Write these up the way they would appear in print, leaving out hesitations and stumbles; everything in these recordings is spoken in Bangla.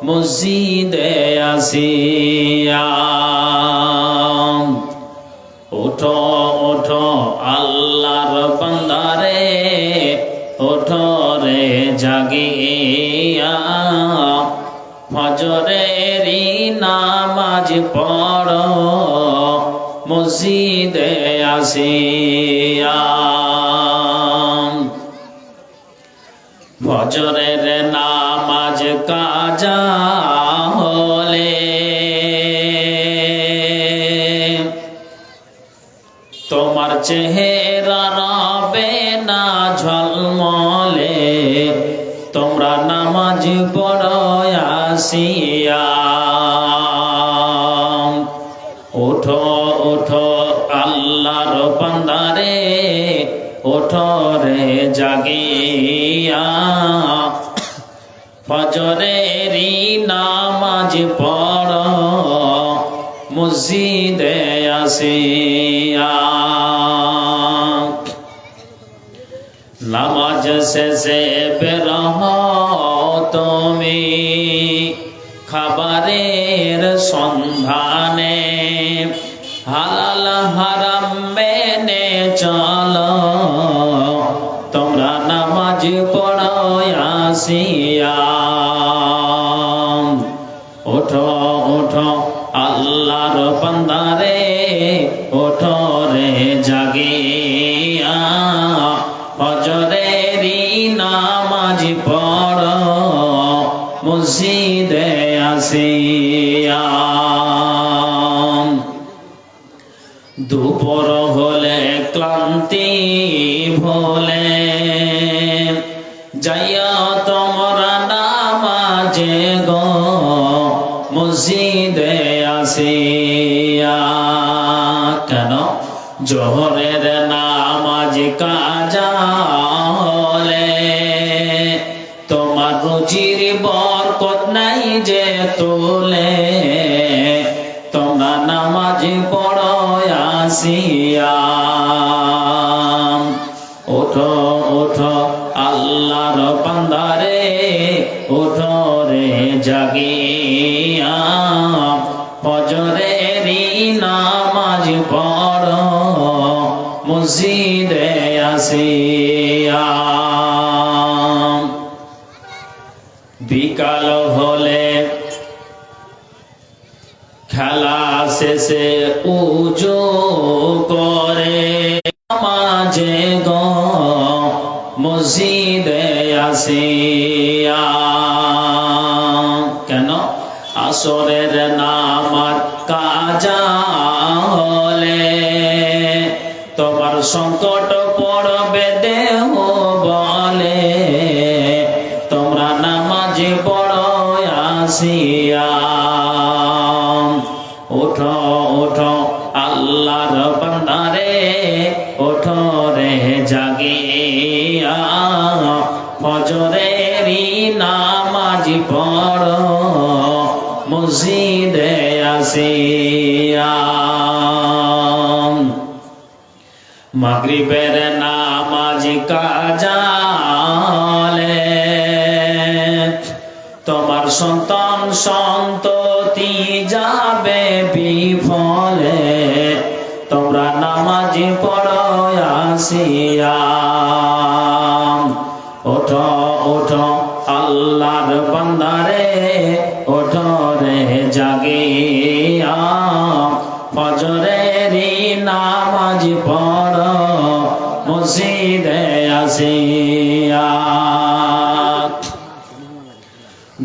মসজিদে আসিয়া। ওঠো ওঠো আল্লাহর বান্দারে, ওঠো রে জাগিয়া, ফজরেরই নামাজ পড়ো মসজিদে আসিয়া। ফজরের নামাজ কাজা হলে তোমার চেহারা রবে না ঝলমলে, তোমরা নামাজ পড়ো আসিয়া। ওঠো ওঠো আল্লাহর বান্দারে, ওঠো রে জাগিয়া, ফজরেরই নামাজ পড়ো মসজিদে আসিয়া। নামাজ শেষে বের হও তুমি খাবারের সন্ধানে, হালাল হারাম মেনে চলো, তোমরা নামাজ পড়ো আসিয়া। ওঠো ওঠো আল্লাহর বান্দারে, ওঠো রে জাগিয়া, ফজরেরই নামাজ পড়ো মসজিদে আসিয়া। দুপুর হলে ক্লান্তি ভোলে যাইয়া তোমরা নামাজে গো মসজিদে আসিয়া। কেন? জোহরের নামাজ কাজা হলে তোমার রুজির বরকত নাই যে তোলে, তোমরা নামাজ পড়ো আসিয়া। ওঠো ওঠো আল্লাহর বান্দারে, ওঠো রে জাগিয়া, ফজরেরই নামাজ পড়ো মসজিদে আসিয়া। বিকাল হলে খেলা শেষে উজু করে নামাজে গো মসজিদে আসিয়া। কেন? আসরের নামাজ কাজা হলে তোমার সংকট পড়বে দেহ বলে, তোমরা নামাজ পড়ো আসিয়া। ওঠো ওঠো আল্লাহর বান্দারে, ওঠো রে জাগিয়া, ফজরেরই নামাজ পড়ো মসজিদে আসিয়া। মাগরিবের নামাজ কাজা হলে তোমার সন্তান সন্ততি যাবে বিফলে, তোমরা নামাজ পড়ো আসিয়া। ওঠো ওঠো আল্লাহর বান্দারে, ওঠো রে জাগিয়া, ফজরেরই নামাজ পড়ো মসজিদে আসিয়া।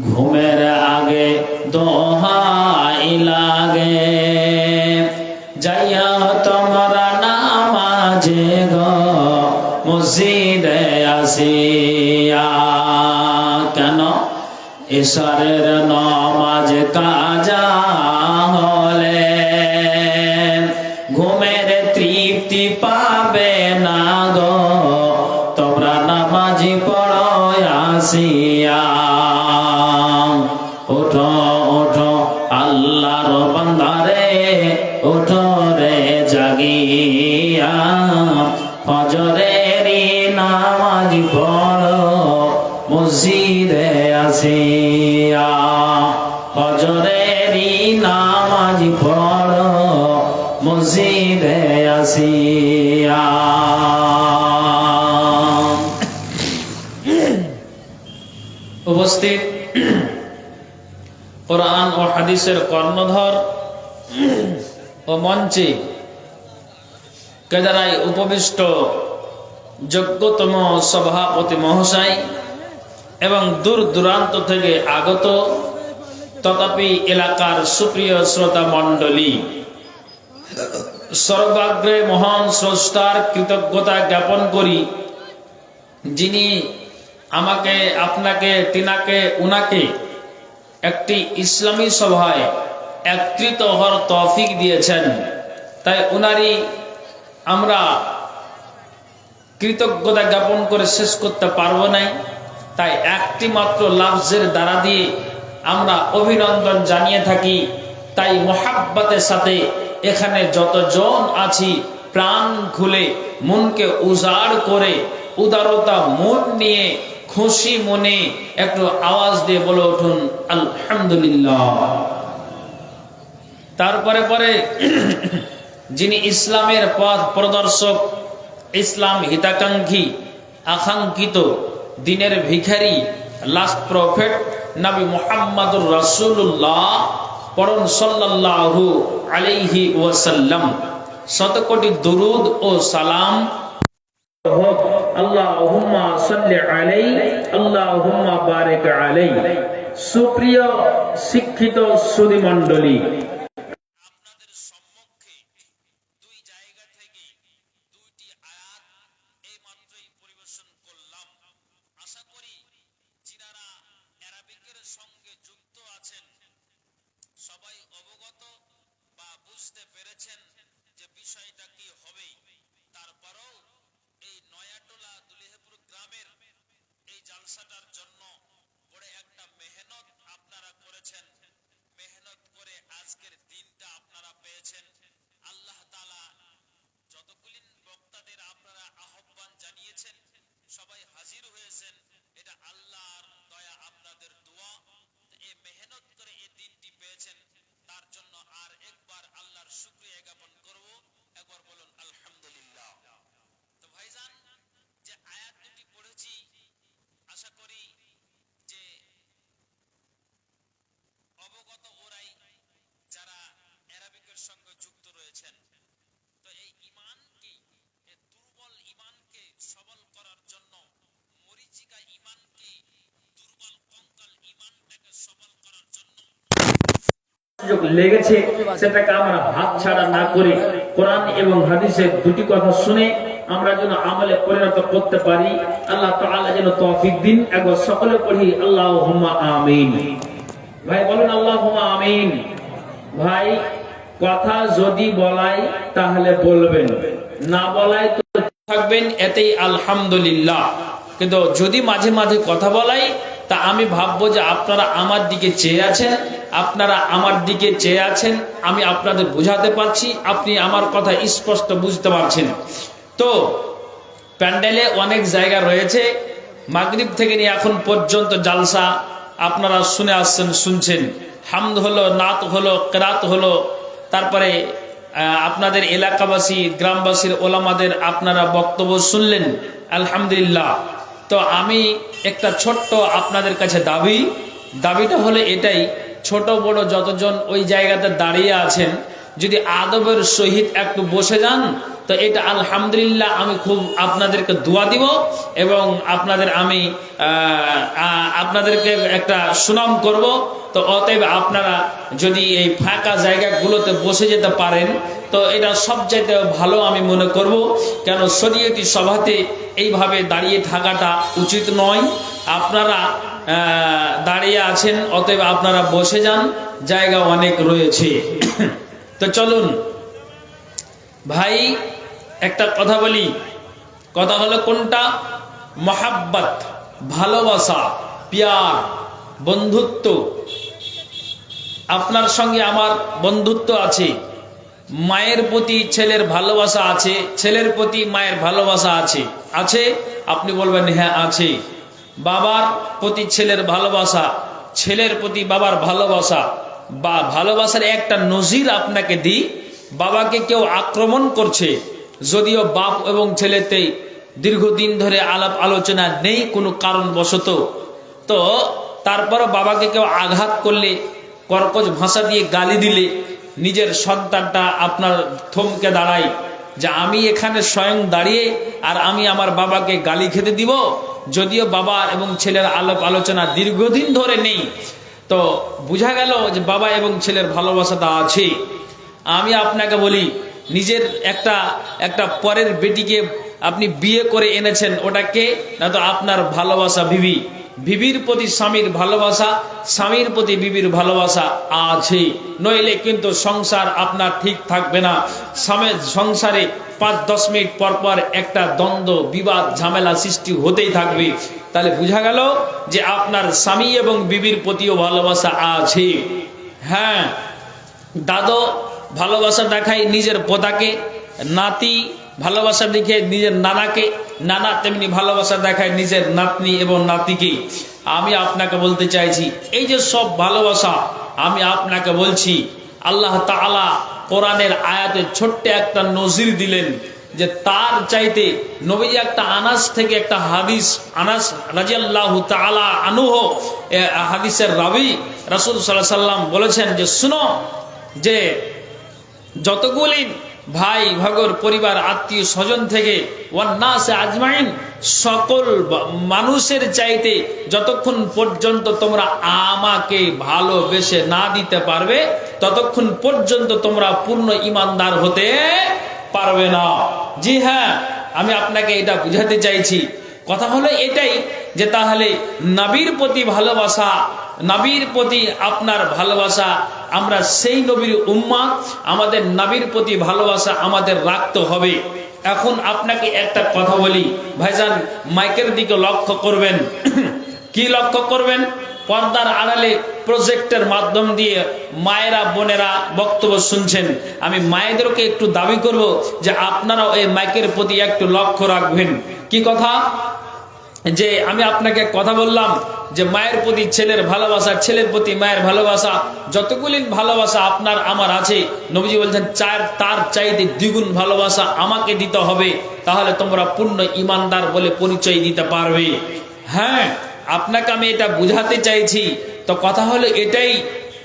ঘুমের আগে দোহাই লাগে যাইয়া তোমরা নামাজে গো মসজিদে আসিয়া। কেন? এশারের নামাজ কাজা হলে ঘুমের তৃপ্তি পাবে না গো, তোমরা নামাজ পড়ো আসিয়া। ওঠো ওঠো আল্লাহর বান্দারে, ওঠো রে জাগিয়া, ফজরেরই নামাজ পড়ো মসজিদে আসিয়া। ফজরেরই নামাজ পড়ো মসজিদে আসিয়া। উপস্থিত কোরআন ও হাদিসের কর্ণধর ও মঞ্চে কেদারায় উপবিষ্ট যোগ্যতম সভাপতি মহাশয় এবং দূর দূরান্ত থেকে আগত তথাপি এলাকার সুপ্রিয় শ্রোতা মণ্ডলী, সর্বাগ্রে মহান স্রষ্টার কৃতজ্ঞতা জ্ঞাপন করি, যিনি আমাকে, আপনাকে, তিনাকে, উনাকে একটি ইসলামী সভায় একত্রিত হওয়ার তৌফিক দিয়েছেন। তাই উনারই আমরা কৃতজ্ঞতা জ্ঞাপন করে শেষ করতে পারবো না। তাই একটি মাত্র লাফজের দ্বারা দিয়ে আমরা অভিনন্দন জানিয়ে থাকি। তাই মোহাব্বতের সাথে এখানে যতজন আছি প্রাণ খুলে মনকে উজাড় করে উদারতা মন নিয়ে খুশি মনে একটু আওয়াজ দিয়ে বলে উঠুন আলহামদুলিল্লাহ। তারপরে পরে যিনি ইসলামের পথ প্রদর্শক, ইসলাম হিতাকাঙ্ক্ষী, আকাঙ্ক্ষিত দিনের ভিখারি, লাস্ট প্রফেট নবী মুহাম্মদুর রাসূলুল্লাহ পরম সাল্লাল্লাহু আলাইহি ওয়াসাল্লাম, শতকোটি দুরুদ ও সালাম হোক। আল্লাহুম্মা সাল্লি আলাইহি আল্লাহুম্মা বারিক আলাইহি। সুপ্রিয় শিক্ষিত সুধী মণ্ডলী, আপনাদের সম্মুখে দুই জায়গা থেকে দুইটি আয়াত এই মাত্রই পরিবেশন করলাম। আশা করি যারা আরবিকের সঙ্গে যুক্ত আছেন সবাই অবগত বা বুঝতে পেরেছেন যে বিষয়টা কি হবে। তারপরেও এই নয়াটোলা দুলিহেপুর গ্রামের এই জালসাটার জন্য বড় একটা মেহনত আপনারা করেছেন। মেহনত করে আজকের দিনটা আপনারা পেয়েছেন। আল্লাহ তাআলা যতগুলি বক্তাদের আপনারা আহ্বান জানিয়েছেন সবাই হাজির হয়েছেন, এটা আল্লাহর দয়া, আপনাদের দোয়া। এই মেহনত করে এই দিনটি পেয়েছেন, তার জন্য আর একবার আল্লাহর শুকরিয়া জ্ঞাপন করব। একবার বলুন আলহামদুলিল্লাহ। তো ভাইজান, যে আয়াত দুটি পড়েছি আশা করি যে অবগত ওরাই যারা আরবিকের সঙ্গে যুক্ত রয়েছেন। তো এই ঈমানকে, এই দুর্বল ঈমানকে সবল করার জন্য, মরিচিকা ঈমানকে, দুর্বল কঙ্কাল ঈমানটাকে সবল করার জন্য সুযোগ লেগেছে, সেটাকে আমরা হাতছাড়া না করে কোরআন এবং হাদিসের দুটি কথা শুনে আমরা যেন আমলে পরিণত করতে পারি। আল্লাহ তাআলা যেন তৌফিক দিন। একবার সকলে পড়ি আল্লাহুম্মা আমিন। ভাই বলুন আল্লাহুম্মা আমিন। ভাই, কথা যদি বলাই তাহলে বলবেন, না বলাই তো থাকবেন, এতেই আলহামদুলিল্লাহ। কিন্তু যদি মাঝে মাঝে কথা বলাই তা আমি ভাববো যে আপনারা আমার দিকে চেয়ে আছেন, আপনারা আমার দিকে চেয়ে আছেন, আমি আপনাদের বুঝাতে পারছি, আপনি আমার কথা স্পষ্ট বুঝতে পারছেন। তো প্যান্ডেলে অনেক জায়গা রয়েছে, মাগরিব থেকে নিয়ে এখন পর্যন্ত জালসা আপনারা শুনে আসছেন, শুনছেন। হামদ হলো, নাত হলো, কেরাত হলো, তারপরে আপনাদের এলাকাবাসী, গ্রামবাসীর ওলামাদের আপনারা বক্তব্য শুনলেন, আলহামদুলিল্লাহ। তো আমি একটা ছোট্ট আপনাদের কাছে দাবিটা হলো এটাই, ছোট বড় যতজন ওই জায়গাতে দাঁড়িয়ে আছেন যদি আদবের সহিত একটু বসে যান তো এটা আলহামদুলিল্লাহ আমি খুব আপনাদেরকে দোয়া দিব এবং আমি আপনাদেরকে একটা সুনাম করব। তো অতএব আপনারা যদি এই ফাঁকা জায়গাগুলোতে বসে যেতে পারেন তো এটা সবচাইতে ভালো আমি মনে করব। কেন শরীয়তি সভাতে এইভাবে দাঁড়িয়ে থাকাটা উচিত নয়। আপনারা দাঁড়িয়ে আছেন, অতএব আপনারা বসে যান, জায়গা অনেক রয়েছে। তো চলুন ভাই একটা কথা বলি, কথা হলো কোনটা? মহাব্বত, ভালোবাসা, প্যার, বন্ধুত্ব। আপনার সঙ্গে আমার বন্ধুত্ব আছে, মায়ের প্রতি ছেলের ভালোবাসা আছে, ছেলের প্রতি মায়ের ভালোবাসা আছে, আছে? আপনি বলবেন হ্যাঁ আছে। বাবার প্রতি ছেলের ভালোবাসা, ছেলের প্রতি বাবার ভালোবাসা বা ভালোবাসার একটা নজির আপনাকে দিই। বাবাকে কেউ আক্রমণ করছে, যদিও বাপ এবং ছেলেতে দীর্ঘদিন ধরে আলাপ আলোচনা নেই কোনো কারণবশত, তো তারপরও বাবাকে কেউ আঘাত করলে, কর্কশ ভাষা দিয়ে গালি দিলে, নিজের সন্তানটা আপনার থমকে দাঁড়ায় যে আমি এখানে স্বয়ং দাঁড়িয়ে আর আমি আমার বাবাকে গালি খেতে দিব, যদিও বাবা এবং ছেলের আলাপ আলোচনা দীর্ঘদিন ধরে নেই। তো বোঝা গেল যে বাবা এবং ছেলের ভালোবাসাটা আছে। আমি আপনাকে বলি, নিজের একটা পরের বেটিকে আপনি বিয়ে করে এনেছেন, ওটাকে না তো আপনার ভালোবাসা বিবি, বিবির প্রতি স্বামীর ভালোবাসা, স্বামীর প্রতি বিবির ভালোবাসা আছে, নইলে কিন্তু সংসার আপনার ঠিক থাকবে না। সংসারে 5-10 মিনিট পর পর একটা দ্বন্দ্ব, বিবাদ, ঝামেলা সৃষ্টি হতেই থাকবে। তাহলে বোঝা গেল যে আপনার স্বামী এবং বিবির প্রতিও ভালোবাসা আছে। হ্যাঁ, দাদু ভালোবাসা দেখায় নিজের পোতাকে, নাতি ভালোবাসা দেখে নিজের নানাকে, নানা তেমনি ভালোবাসা দেখায় নিজের নাতনি এবং নাতিকে। আমি আপনাকে বলতে চাইছি, এই যে সব ভালোবাসা, আমি আপনাকে বলছি আল্লাহ তাআলা কোরআনের আয়াতে ছোট্ট একটা নজির দিলেন যে তার চাইতে নবীজি একটা আনাস থেকে একটা হাদিস, আনাস রাদিয়াল্লাহু তাআলা আনহু, হাদিসের রাবি রাসূল সাল্লাল্লাহু আলাইহি সাল্লাম বলেছেন যে শুনো, যে যতগুলি ভাই ভাগর পরিবার আত্মীয় স্বজন থেকে ওয়ান্নাসে আজমাইন, সকল মানুষের চাইতে যতক্ষণ পর্যন্ত তোমরা আমাকে ভালোবেসে না দিতে পারবে ততক্ষণ পর্যন্ত তোমরা পূর্ণ ইমানদার হতে পারবে না। জি হ্যাঁ, আমি আপনাকে এটা বুঝাতে চাইছি। কথা হলো এটাই যে তাহলে নবীর প্রতি ভালোবাসা, নবীর প্রতি আপনার ভালোবাসা, আমরা সেই নবীর উম্মত, আমাদের নবীর প্রতি ভালোবাসা আমাদের রাখতে হবে। এখন আপনাকে একটা কথা বলি ভাইজান, মাইকের দিকে লক্ষ্য করবেন। কি লক্ষ্য করবেন? পর্দার আড়ালে প্রজেক্টের মাধ্যম দিয়ে মায়েরা বোনেরা বক্তব্য শুনছেন। আমি মায়েদেরকে একটু দাবি করব যে আপনারাও এই মাইকের প্রতি একটু লক্ষ্য রাখবেন। কি কথা? যে আমি আপনাকে কথা বললাম যে মায়ের প্রতি ছেলের ভালোবাসা, ছেলের প্রতি মায়ের ভালোবাসা, যতগুলি ভালোবাসা আপনার আমার আছে, নবীজি বলছেন তার চাইতে দ্বিগুণ ভালোবাসা আমাকে দিতে হবে, তাহলে তোমরা পূর্ণ ইমানদার বলে পরিচয় দিতে পারবে। হ্যাঁ, আপনাকে আমি এটা বুঝাতে চাইছি। তো কথা হলো এটাই।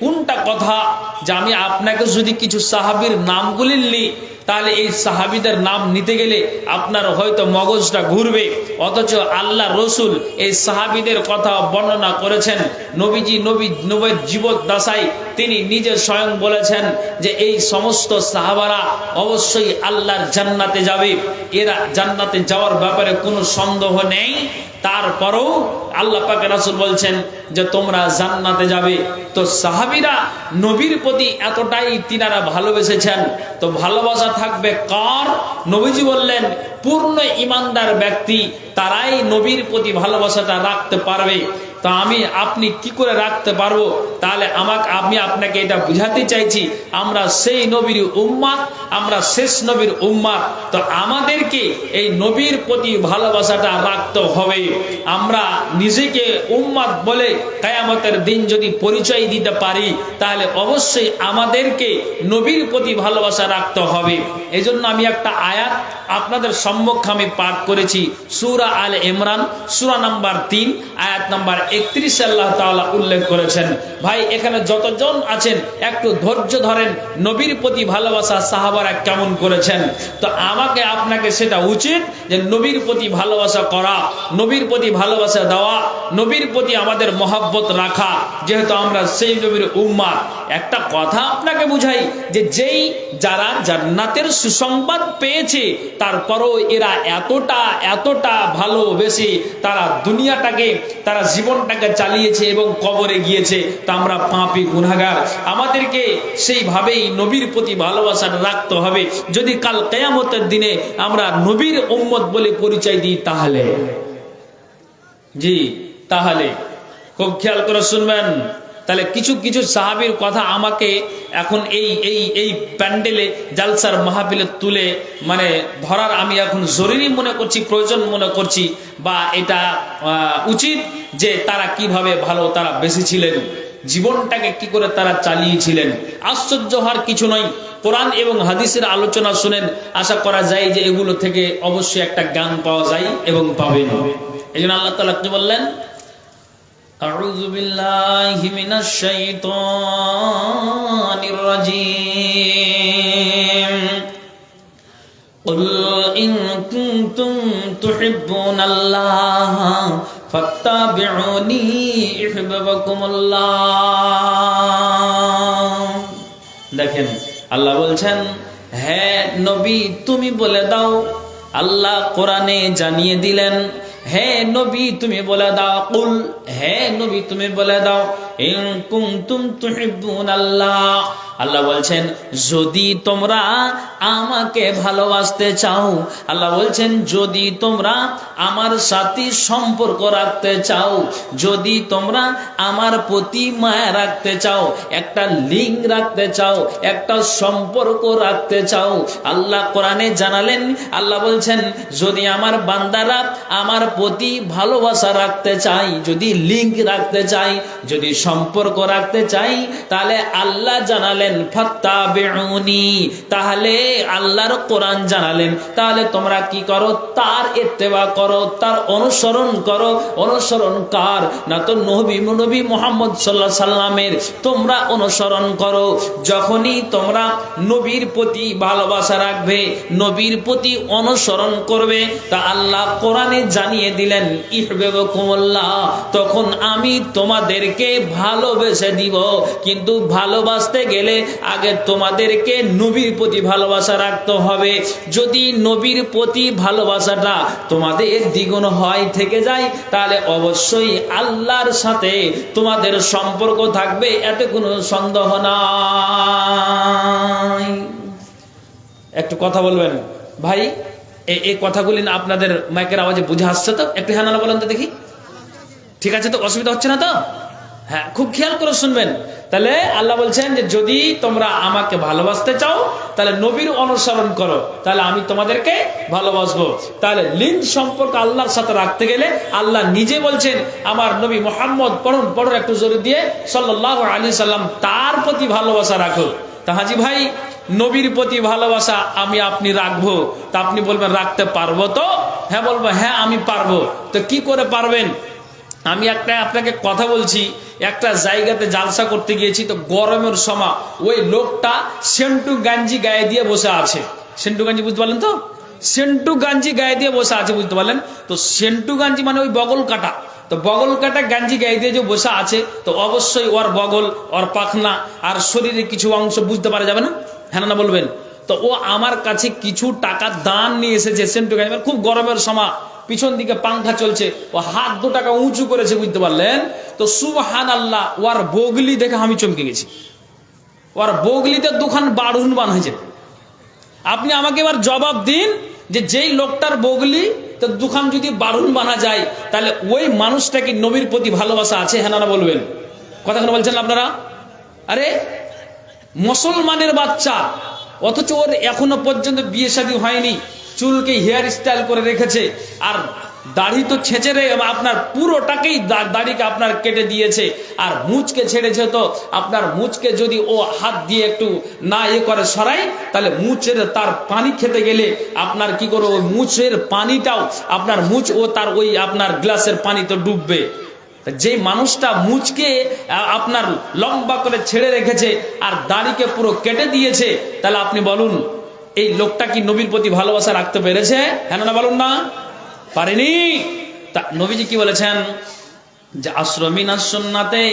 কোনটা কথা? যে আমি আপনাকে যদি কিছু সাহাবীর নামগুলি নিই, তাহলে এই সাহাবীদের নাম নিতে গেলে আপনার হয়তো মগজটা ঘুরবে, অথচ আল্লাহ রসুল এই সাহাবীদের কথা বর্ণনা করেছেন। নবীর জীবদ্দশায় তিনি নিজে স্বয়ং বলেছেন যে এই সমস্ত সাহাবারা অবশ্যই আল্লাহর জান্নাতে যাবে, এরা জান্নাতে যাওয়ার ব্যাপারে কোনো সন্দেহ নেই। তারপরেও আল্লাহ পাক রাসূল বলছেন যে তোমরা জান্নাতে যাবে। তো সাহাবীরা নবীর প্রতি এতটাই তিনারা ভালোবেসেছেন, তো ভালোবাসা থাকবে কার? নবীজি বললেন পূর্ণ ইমানদার ব্যক্তি তারাই নবীর প্রতি ভালোবাসাটা রাখতে পারবে। তো আপনি কি করে রাখতে পারবো? তাহলে আমি আপনাকে এটা বুঝাতে চাইছি, আমরা সেই নবীর উম্মত, আমরা শেষ নবীর উম্মত। তো আমাদেরকে এই নবীর প্রতি ভালোবাসাটা রাখতে হবে। আমরা নিজেকে উম্মত বলে কিয়ামতের দিন যদি পরিচয় দিতে পারি, তাহলে অবশ্যই আমাদেরকে নবীর প্রতি ভালোবাসা রাখতে হবে। এই জন্য আমি একটা আয়াত আপনাদের সম্মুখে আমি পাঠ করেছি, সূরা আলে ইমরান, সূরা নাম্বার 3, আয়াত নাম্বার 31 আল্লাহ তাআলা উল্লেখ করেছেন। ভাই, এখানে যতজন আছেন একটু ধৈর্য ধরেন, নবীর প্রতি ভালোবাসা সাহাবারা কেমন করেছেন। তো আপনাকে সেটা উচিত যে নবীর প্রতি ভালোবাসা করা, নবীর প্রতি ভালোবাসা দেওয়া, নবীর প্রতি আমাদের মহব্বত রাখা, যেহেতু আমরা সেই নবীর উম্মত। একটা কথা আপনাকে বুঝাই যে যারা জান্নাতের সুসংবাদ পেয়েছে, তারপরও এরা এতটা ভালোবেসে তারা দুনিয়াটাকে, তারা জীবনটাকে চালিয়েছে এবং কবরে গিয়েছে। তা আমরা পাপী গুনাহগার, আমাদেরকে সেইভাবেই নবীর প্রতি ভালোবাসাটা রাখতে হবে। যদি কাল কিয়ামতের দিনে আমরা নবীর উম্মত বলে পরিচয় দিই, তাহলে খুব খেয়াল করে শুনবেন। তাহলে কিছু সাহাবীর কথা আমাকে এখন এই প্যান্ডেলে জালসার মাহফিলে তুলে ধরার আমি এখন জরুরি মনে করছি, প্রয়োজন মনে করছি, বা এটা উচিত যে তারা কিভাবে ভালো তারা বেঁচে ছিলেন, জীবনটাকে কি করে তারা চালিয়েছিলেন। আশ্চর্য হওয়ার কিছু নয়, কোরআন এবং হাদিসের আলোচনা শুনেন, আশা করা যায় যে এগুলো থেকে অবশ্যই একটা জ্ঞান পাওয়া যায় এবং পাবেন। এই জন্য আল্লাহ তাআলা কি বললেন, আউযু বিল্লাহি মিনাশ শাইতানির রাজীম, কুল ইন কুনতুম তুহিব্বুনাল্লাহ ফাত্তাবিউনি ইউহিব্বুকুমুল্লাহ। দেখেন আল্লাহ বলছেন, হ্যাঁ নবী তুমি বলে দাও, আল্লাহ কোরআনে জানিয়ে দিলেন, হে নবী তুমি বলে দাও, কুল হে নবী তুমি বলে দাও, ইন কুনতুম তুহিব্বুনাল্লাহ, আল্লাহ বলছেন যদি তোমরা আমাকে ভালোবাসতে চাও, আল্লাহ বলছেন যদি তোমরা আমার সাথে সম্পর্ক রাখতে চাও, যদি তোমরা আমার প্রতি মায়া রাখতে চাও, একটা লিঙ্ক রাখতে চাও, একটা সম্পর্ক রাখতে চাও, আল্লাহ কোরআনে জানালেন, আল্লাহ বলছেন যদি আমার বান্দারা আমার প্রতি ভালোবাসা রাখতে চাই, যদি লিঙ্ক রাখতে চাই, যদি সম্পর্ক রাখতে চাই, তাহলে আল্লাহ জানালেন ফাত্তাবিউনি, তাহলে আল্লাহর কোরআন জানালেন, তাহলে তোমরা কি করো, তার ইত্তেবা করো, তার অনুসরণ করো। অনুসরণ কার? না তো নবী মুহাম্মদ সাল্লাল্লাহু আলাইহি সাল্লামের তোমরা অনুসরণ করো। যখনই তোমরা নবীর প্রতি ভালোবাসা রাখবে, নবীর প্রতি অনুসরণ করবে, তা আল্লাহ কোরআনে জানিয়ে দিলেন ইউহিব্বুকুমুল্লাহ, তখন আমি তোমাদেরকে ভালোবেসে দিব। কিন্তু ভালোবাসতে গেলে আগে তোমাদেরকে নবীর প্রতি ভালোবাসা রাখতে হবে। যদি নবীর প্রতি ভালোবাসাটা তোমাদের দ্বিগুণ হয় থেকে যায়, তাহলে অবশ্যই আল্লাহর সাথে তোমাদের সম্পর্ক থাকবে, এতে কোনো সন্দেহ নাই। একটু কথা বলবেন ভাই, এই কথাগুলি না আপনাদের মাইকের আওয়াজে বুঝে আসছে তো? একটু হ্যাঁ না বলেন তো দেখি। ঠিক আছে তো, অসুবিধা হচ্ছে না তো? হ্যাঁ, খুব খেয়াল করে শুনবেন। তাহলে আল্লাহ বলছেন যে যদি তোমরা আমাকে ভালোবাসতে চাও, তাহলে নবীর অনুসরণ করো, তাহলে আমি তোমাদেরকে ভালোবাসবো। তাহলে লিঙ্ক সম্পর্ক আল্লাহর সাথে রাখতে গেলে আল্লাহ নিজে বলছেন আমার নবী মুহাম্মদ, পড়ুন একটু জোরে দিয়ে, সাল্লাল্লাহু আলাইহি সাল্লাম, তার প্রতি ভালোবাসা রাখো। তা হাজি ভাই, নবীর প্রতি ভালোবাসা আমি আপনি রাখবো, তা আপনি বলবেন রাখতে পারবো তো? হ্যাঁ বলবো, হ্যাঁ আমি পারবো। তো কি করে পারবেন? আমি আপনাকে কথা বলছি, একটা জায়গাতে জালসা করতে গিয়েছি, তো গরমের সময় ওই লোকটা সেন্টু গাঞ্জি গায়ে দিয়ে বসে আছে। সেন্টু গাঞ্জি বুঝতে পারলেন তো? সেন্টু গাঞ্জি গায়ে দিয়ে বসে আছে, বুঝতে পারলেন তো? সেন্টু গাঞ্জি মানে ওই বগল কাটা, তো বগল কাটা গাঞ্জি গায়ে দিয়ে যে বসে আছে, তো অবশ্যই ওর বগল, ওর পাখনা আর শরীরের কিছু অংশ বুঝতে পারা যাবে না? হ্যাঁ না বলবেন? তো ও আমার কাছে কিছু টাকা দান নিয়ে এসেছে। সেন্টু গাঞ্জি মানে খুব গরমের সময়, পিছন দিকে পাংখা চলছে, ও হাত 2 টাকা উঁচু করেছে, বুঝতে পারলেন তো? সুবহানাল্লাহ, ওর বগলি দেখে আমি চমকে গেছি। ওর বগলিতে দুখান বাড়ুন বান হয়েছে। আপনি আমাকে এবার জবাব দিন যে যেই লোকটার বগলি তো দুখান যদি বাড়ুন বানা যায়, তাহলে ওই মানুষটা কি নবীর প্রতি ভালোবাসা আছে? হ্যাঁ না বলবেন? কথা কেন বলছেন আপনারা? আরে মুসলমানের বাচ্চা, অথচ ওর এখনো পর্যন্ত বিয়ে শাদী হয়নি, চুলকে হেয়ার স্টাইল করে রেখেছে, আর দাড়ি তো ছেঁচে আপনার পুরোটাকেই দাড়িকে আপনার কেটে দিয়েছে, আর মুচকে ছেড়েছে। তো আপনার মুচকে যদি ও হাত দিয়ে একটু না করে সরাই, তাহলে মুচের তার পানি খেতে গেলে আপনার কি করে ওই মুচের পানিটাও আপনার মুচ ও তার ওই আপনার গ্লাসের পানি তো ডুববে। যে মানুষটা মুচকে আপনার লম্বা করে ছেড়ে রেখেছে আর দাড়িকে পুরো কেটে দিয়েছে, তাহলে আপনি বলুন এই লোকটা কি নবীর প্রতি ভালোবাসা রাখতে পেরেছে? হ্যাঁ না বলুন না? পারেনি। তা নবীজি কি বলেছেন যে আশরমিনাস সুন্নাতে,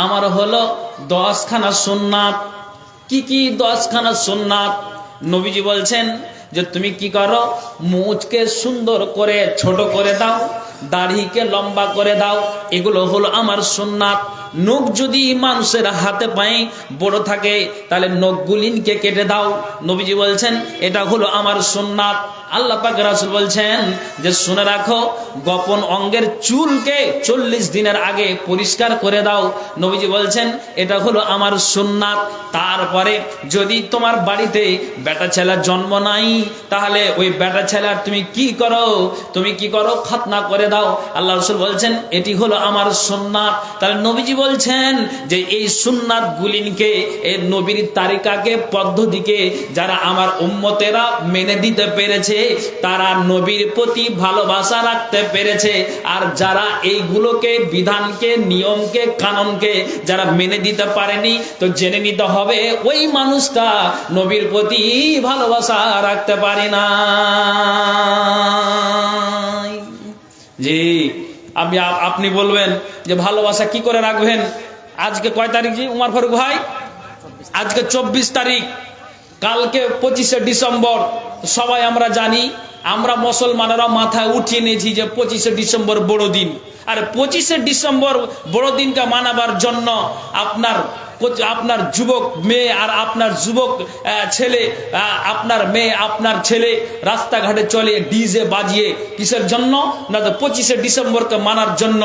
আমার হলো 10খানা সুন্নাত। কি কি 10খানা সুন্নাত? নবীজি বলছেন যে তুমি কি করো, মুচকে সুন্দর করে ছোট করে দাও, দাড়িকে লম্বা করে দাও, এগুলো হলো আমার সুন্নাত। নখ যদি মানুষের হাতে পায়ে বড় থাকে, তাহলে নখগুলিকে কেটে দাও। নবীজি বলছেন এটা হলো আমার সুন্নাত। আল্লাহ পাক রাসূল বলছেন যে শুনে রাখো, গোপন অঙ্গের চুলকে 40 দিনের আগে পরিষ্কার করে দাও। নবীজি বলছেন এটা হলো আমার সুন্নাত। তারপরে যদি তোমার বাড়িতে বেটা ছেলের জন্ম নাই, তাহলে ওই বেটা ছেলের তুমি কি করো, খতনা করে দাও। আল্লাহ রাসূল বলছেন এটি হলো আমার সুন্নাত। তাহলে নবীজি বলছেন যে এই সুন্নাত গুলিনকে, এই নবীর তারিকাকে, পদ্ধতিকে যারা আমার উম্মতেরা মেনে দিতে পেরেছে, তারা নবীর প্রতি ভালোবাসা রাখতে পেরেছে। আর যারা এইগুলোকে, বিধানকে, নিয়মকে, কানুনকে যারা মেনে দিতে পারেনি, তো জেনে নিতে হবে ওই মানুষটা নবীর প্রতি ভালোবাসা রাখতে পারে না। জি, আপনি বলবেন যে ভালোবাসা কি করে রাখবেন? আজকে কয় তারিখ জি উমর ফারুক ভাই? আজকে 24 তারিখ, কালকে 25শে ডিসেম্বর। সবাই আমরা জানি, আমরা মুসলমানেরা মাথায় উঠিয়ে নিয়েছি যে 25শে ডিসেম্বর বড়দিন। আর 25শে ডিসেম্বর বড়দিনটা মানাবার জন্য আপনার যুবক মেয়ে আর আপনার যুবক ছেলে, আপনার মেয়ে আপনার ছেলে রাস্তাঘাটে চলে ডিজে বাজিয়ে। কিসের জন্য? না তো 25শে ডিসেম্বরকে মানার জন্য।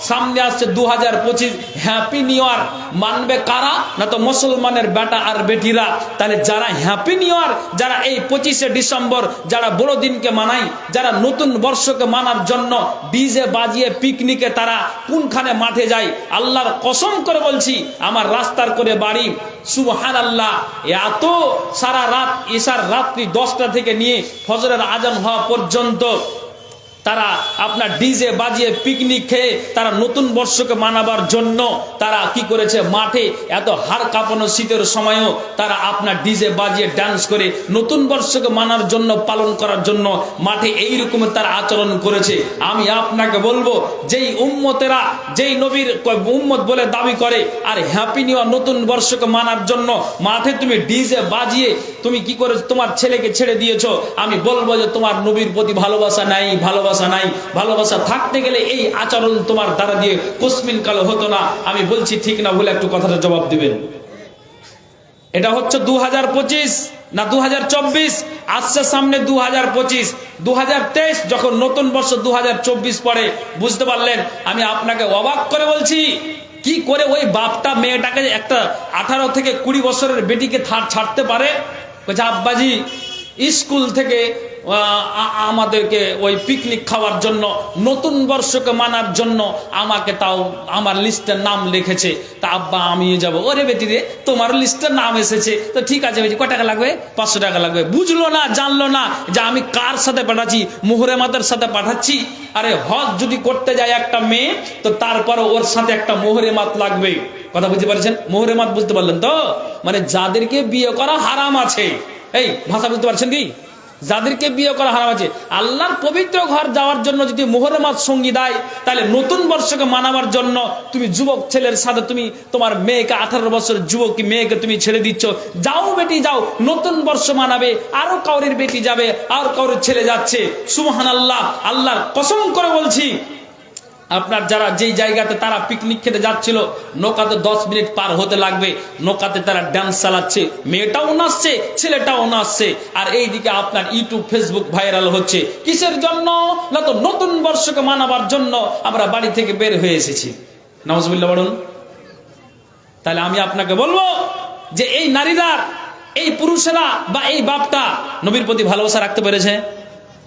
সামনে আসছে 2025, হ্যাপি নিউ ইয়ার। মানবে কারা? না তো মুসলমানের বেটা আর বেটিরা। তাহলে যারা হ্যাপি নিউ ইয়ার, যারা এই 25শে ডিসেম্বর, যারা বড়দিনকে মানায়, যারা নতুন বর্ষকে মানার জন্য ডিজে বাজিয়ে পিকনিকে তারা কোনখানে মাঠে যায়? আল্লাহর কসম করে বলছি, আমার রাস্তার করে বাড়ি, সুবহানাল্লাহ, এত সারা রাত, ঈশার রাত্রি 10টা থেকে নিয়ে ফজরের আজান হওয়া পর্যন্ত তারা আপনার ডিজে বাজিয়ে পিকনিক খেয়ে তারা নতুন বর্ষকে মানাবার জন্য তারা কি করেছে? মাঠে এত হাড় কাঁপানো শীতের সময়ও তারা আপনার ডিজে বাজিয়ে ডান্স করে নতুন বর্ষকে মানার জন্য, পালন করার জন্য মাঠে এই রকমের তারা আচরণ করেছে। আমি আপনাকে বলবো, যেই উম্মতেরা, যেই নবীর উম্মত বলে দাবি করে, আর হ্যাপি নিউ ইয়ার নতুন বর্ষকে মানার জন্য মাঠে তুমি ডিজে বাজিয়ে তুমি কি করে তোমার ছেলেকে ছেড়ে দিয়েছো, আমি বলবো যে তোমার নবীর প্রতি ভালোবাসা নাই। ভালোবাসা থাকতে গেলে এই আচরণ তোমার দ্বারা দিয়ে কোসমিন কালো হতো না। আমি বলছি ঠিক না ভুলে একটু কথাটা জবাব দিবেন। এটা হচ্ছে 2025 না 2024? আসছে সামনে 2025, 2023 যখন নতুন বর্ষ 2024 পরে, বুঝতে পারলেন? আমি আপনাকে অবাক করে বলছি, কি করে ওই বাপটা মেয়েটাকে, একটা 18 থেকে 20 বছরের বেটিকে ছাড়তে পারে? বলছে আব্বাজি স্কুল থেকে আমাদেরকে ওই পিকনিক খাওয়ার জন্য, নতুন বর্ষকে মানার জন্য আমাকে তাও আমার লিস্টের নাম লিখেছে। তা আব্বা আমিও যাব। ওরে বেটি রে, তোমার লিস্টের নাম এসেছে, তো ঠিক আছে বেটি, কয় টাকা লাগবে? 500 টাকা লাগবে। বুঝলো না, জানলো না যে আমি কার সাথে পাঠাচ্ছি, মুহরেমাতের সাথে পাঠাচ্ছি। আরে হজ যদি করতে যায় একটা মেয়ে, তো তারপরে ওর সাথে একটা মুহরেমাত লাগবে। কথা বুঝতে পারছেন? মুহরেমাত বুঝতে পারলেন তো? মানে যাদেরকে বিয়ে করা হারাম আছে, এই ভাষা বুঝতে পারছেন কি? যাদেরকে বিয়ে করা হারাম আছে, আল্লাহর পবিত্র ঘর যাওয়ার জন্য যদি মুহররমাত সঙ্গী দেয়, তাহলে নতুন বর্ষকে মানাবার জন্য তুমি যুবক ছেলের সাথে তুমি তোমার মেয়েকে, 18 বছরের যুবক মেয়েকে তুমি ছেড়ে দিচ্ছ। যাও বেটি যাও, নতুন বর্ষ মানাবে। আরো কাউরের বেটি যাবে, আর কাউরের ছেলে যাচ্ছে। সুবহানাল্লাহ, আল্লাহর কসম করে বলছি, আপনার যারা যেই জায়গাতে তারা পিকনিক খেতে যাচ্ছিল, নৌকাতে 10 মিনিট পার হতে লাগবে, নৌকাতে তারা ডান্স চালাচ্ছে, মেয়েটাও নাচছে, ছেলেটাও নাচছে। আর এইদিকে আপনার ইউটিউব, ফেসবুক ভাইরাল হচ্ছে। কিসের জন্য? না তো নতুন বর্ষকে মানাবার জন্য আমরা বাড়ি থেকে বের হয়ে এসেছি। নাউজুবিল্লাহ বলুন। তাহলে আমি আপনাকে বলবো যে এই নারীরা, এই পুরুষেরা বা এই বাপটা নবীর প্রতি ভালোবাসা রাখতে পেরেছে?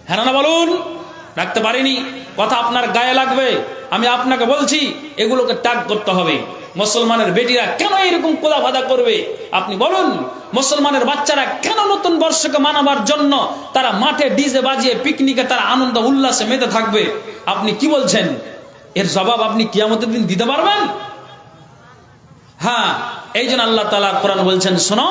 হ্যাঁ না বলুন? রাখতে পারিনি। কথা আপনার গায়ে লাগবে। আমি আপনাকে বলছি, এগুলোকে ত্যাগ করতে হবে। মুসলমানের বেটিরা কেন এরকম কোলাবাদা করবে? আপনি বলুন, মুসলমানের বাচ্চারা কেন নতুন বর্ষকে মানাবার জন্য তারা মাঠে ডিজে বাজিয়ে পিকনিকে তারা আনন্দ উল্লাসে মেতে থাকবে? আপনি কি বলছেন? এর জবাব আপনি কিয়ামতের দিন দিতে পারবেন? হ্যাঁ, এই জন্য আল্লাহ তাআলা কোরআন বলছেন, শোনো,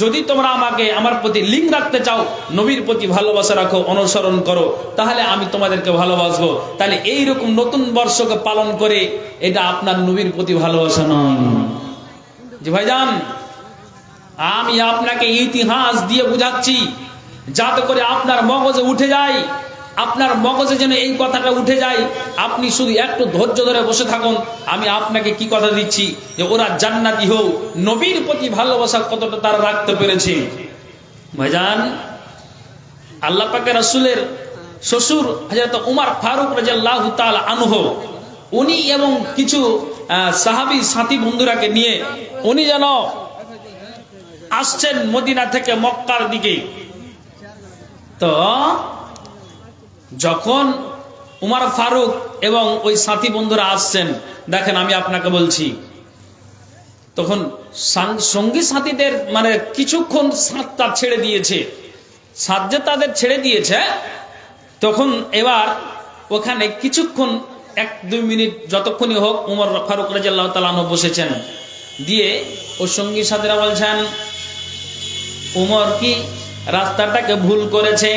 যদি তোমরা আমাকে, আমার প্রতি লিঙ্ক রাখতে চাও, নবীর প্রতি ভালোবাসা রাখো, অনুসরণ করো, তাহলে আমি তোমাদেরকে ভালোবাসবো। তাহলে এইরকম নতুন বর্ষকে পালন করে এটা আপনার নবীর প্রতি ভালোবাসা নয়। জি ভাইজান, আমি আপনাকে ইতিহাস দিয়ে বুঝাচ্ছি, যাতে করে আপনার মগজে উঠে যায়। আপনার মগজে যেন এই কথাটা উঠে যায়। আপনি শুধু একটু ধৈর্য ধরে বসে থাকুন। আমি আপনাকে কি কথা দিচ্ছি যে ওরা জান্নাতি হোক, নবীর প্রতি ভালোবাসা কতটা তারা রাখতে পেরেছে। ভাইজান, আল্লাহ পাকের রাসূলের শ্বশুর হযরত উমর ফারুক রাদিয়াল্লাহু তাআলা আনহু, উনি এবং কিছু সাহাবী সাথী বন্ধুরাকে নিয়ে উনি যেন আসছেন মদিনা থেকে মক্কার দিকে। তো যখন উমর ফারুক এবং ওই সাথী বন্ধুরা আসছেন, দেখেন আমি আপনাকে বলছি, তখন সঙ্গী সাথীদের মানে কিছুক্ষণ সাঁতটা ছেড়ে দিয়েছে, সাঁত যে তাদের ছেড়ে দিয়েছে, তখন এবার ওখানে কিছুক্ষণ 1-2 মিনিট যতক্ষণই হোক উমর ফারুক রাদিয়াল্লাহু তাআলা আনহু বসেছেন। দিয়ে ও সঙ্গী সাথীরা বলছেন, উমর কি রাস্তাটাকে ভুল করেছে,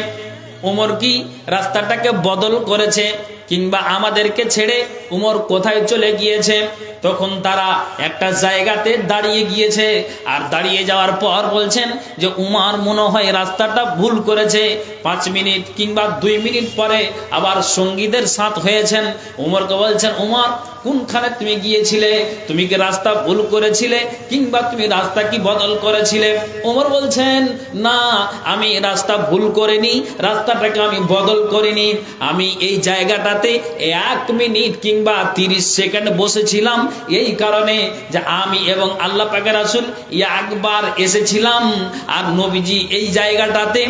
উমর কি রাস্তাটাকে বদল করেছে, কিংবা আমাদেরকে ছেড়ে উমর কোথায় চলে গিয়েছে? তখন তারা একটা জায়গাতে দাঁড়িয়ে গিয়েছে, আর দাঁড়িয়ে যাওয়ার পর বলছেন যে উমর মনে হয় রাস্তাটা ভুল করেছে। 5 মিনিট কিংবা 2 মিনিট পরে আবার সঙ্গীদের সাথ হয়েছেন, উমরকে বলছেন, উমর কোনখানে তুমি গিয়েছিলে? তুমি কি রাস্তা ভুল করেছিলে, কিংবা তুমি রাস্তা কি বদল করেছিলে? উমর বলছেন, না, আমি রাস্তা ভুল করিনি, রাস্তাটাকে আমি বদল করিনি, আমি এই জায়গাটাতে 1 মিনিট কিংবা 30 সেকেন্ড বসেছিলাম, এই কারণে যে আমি এবং আল্লাহ পাকের রাসূল একবার এসেছিলাম, আর নবীজি এই জায়গাটাতে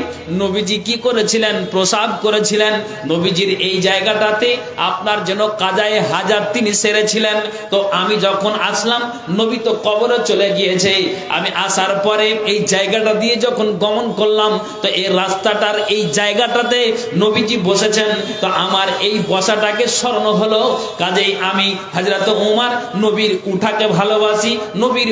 নবীজি কি করেছিলেন? প্রসাব করেছিলেন। নবীজির এই জায়গাটাতে আপনার যেন কাজায়ে হাজাত তিনি সেরেছিলেন। তো আমি যখন আসলাম, নবী তো কবরে চলে গিয়েছে, আমি আসার পরে এই জায়গাটা দিয়ে যখন গমন করলাম, তো এই রাস্তাটার এই জায়গাটাতে নবীজি বসেছেন, তো আমার এই বসাটাকে স্মরণ হলো, কাজেই আমি হযরত উমর নবীর উঠাকে ভালোবাসি, নবীর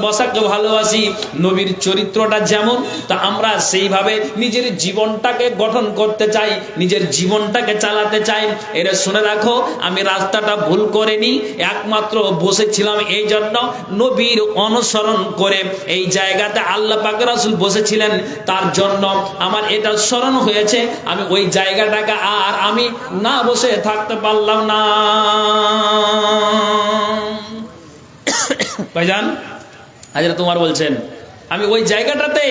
বসাকে ভালোবাসি, নবীর চরিত্রটা যেমন, তা আমরা সেইভাবে নিজের জীবনটাকে গঠন করতে চাই, নিজের জীবনটাকে চালাতে চাই। এরা শুনে রাখো, আমি রাস্তাটা ভুল করিনি, একমাত্র বসেছিলাম এই জন্য নবীর অনুসরণ করে এই জায়গাতে আল্লাহ পাক রাসূল বসেছিলেন, তার জন্য আমার এটা স্মরণ হয়েছে, আমি ওই জায়গাটাকে আর আমি না বসে থাকতে পারলাম না। ভাইজান, হযরত উমর বলছেন, আমি ওই জায়গাটাতে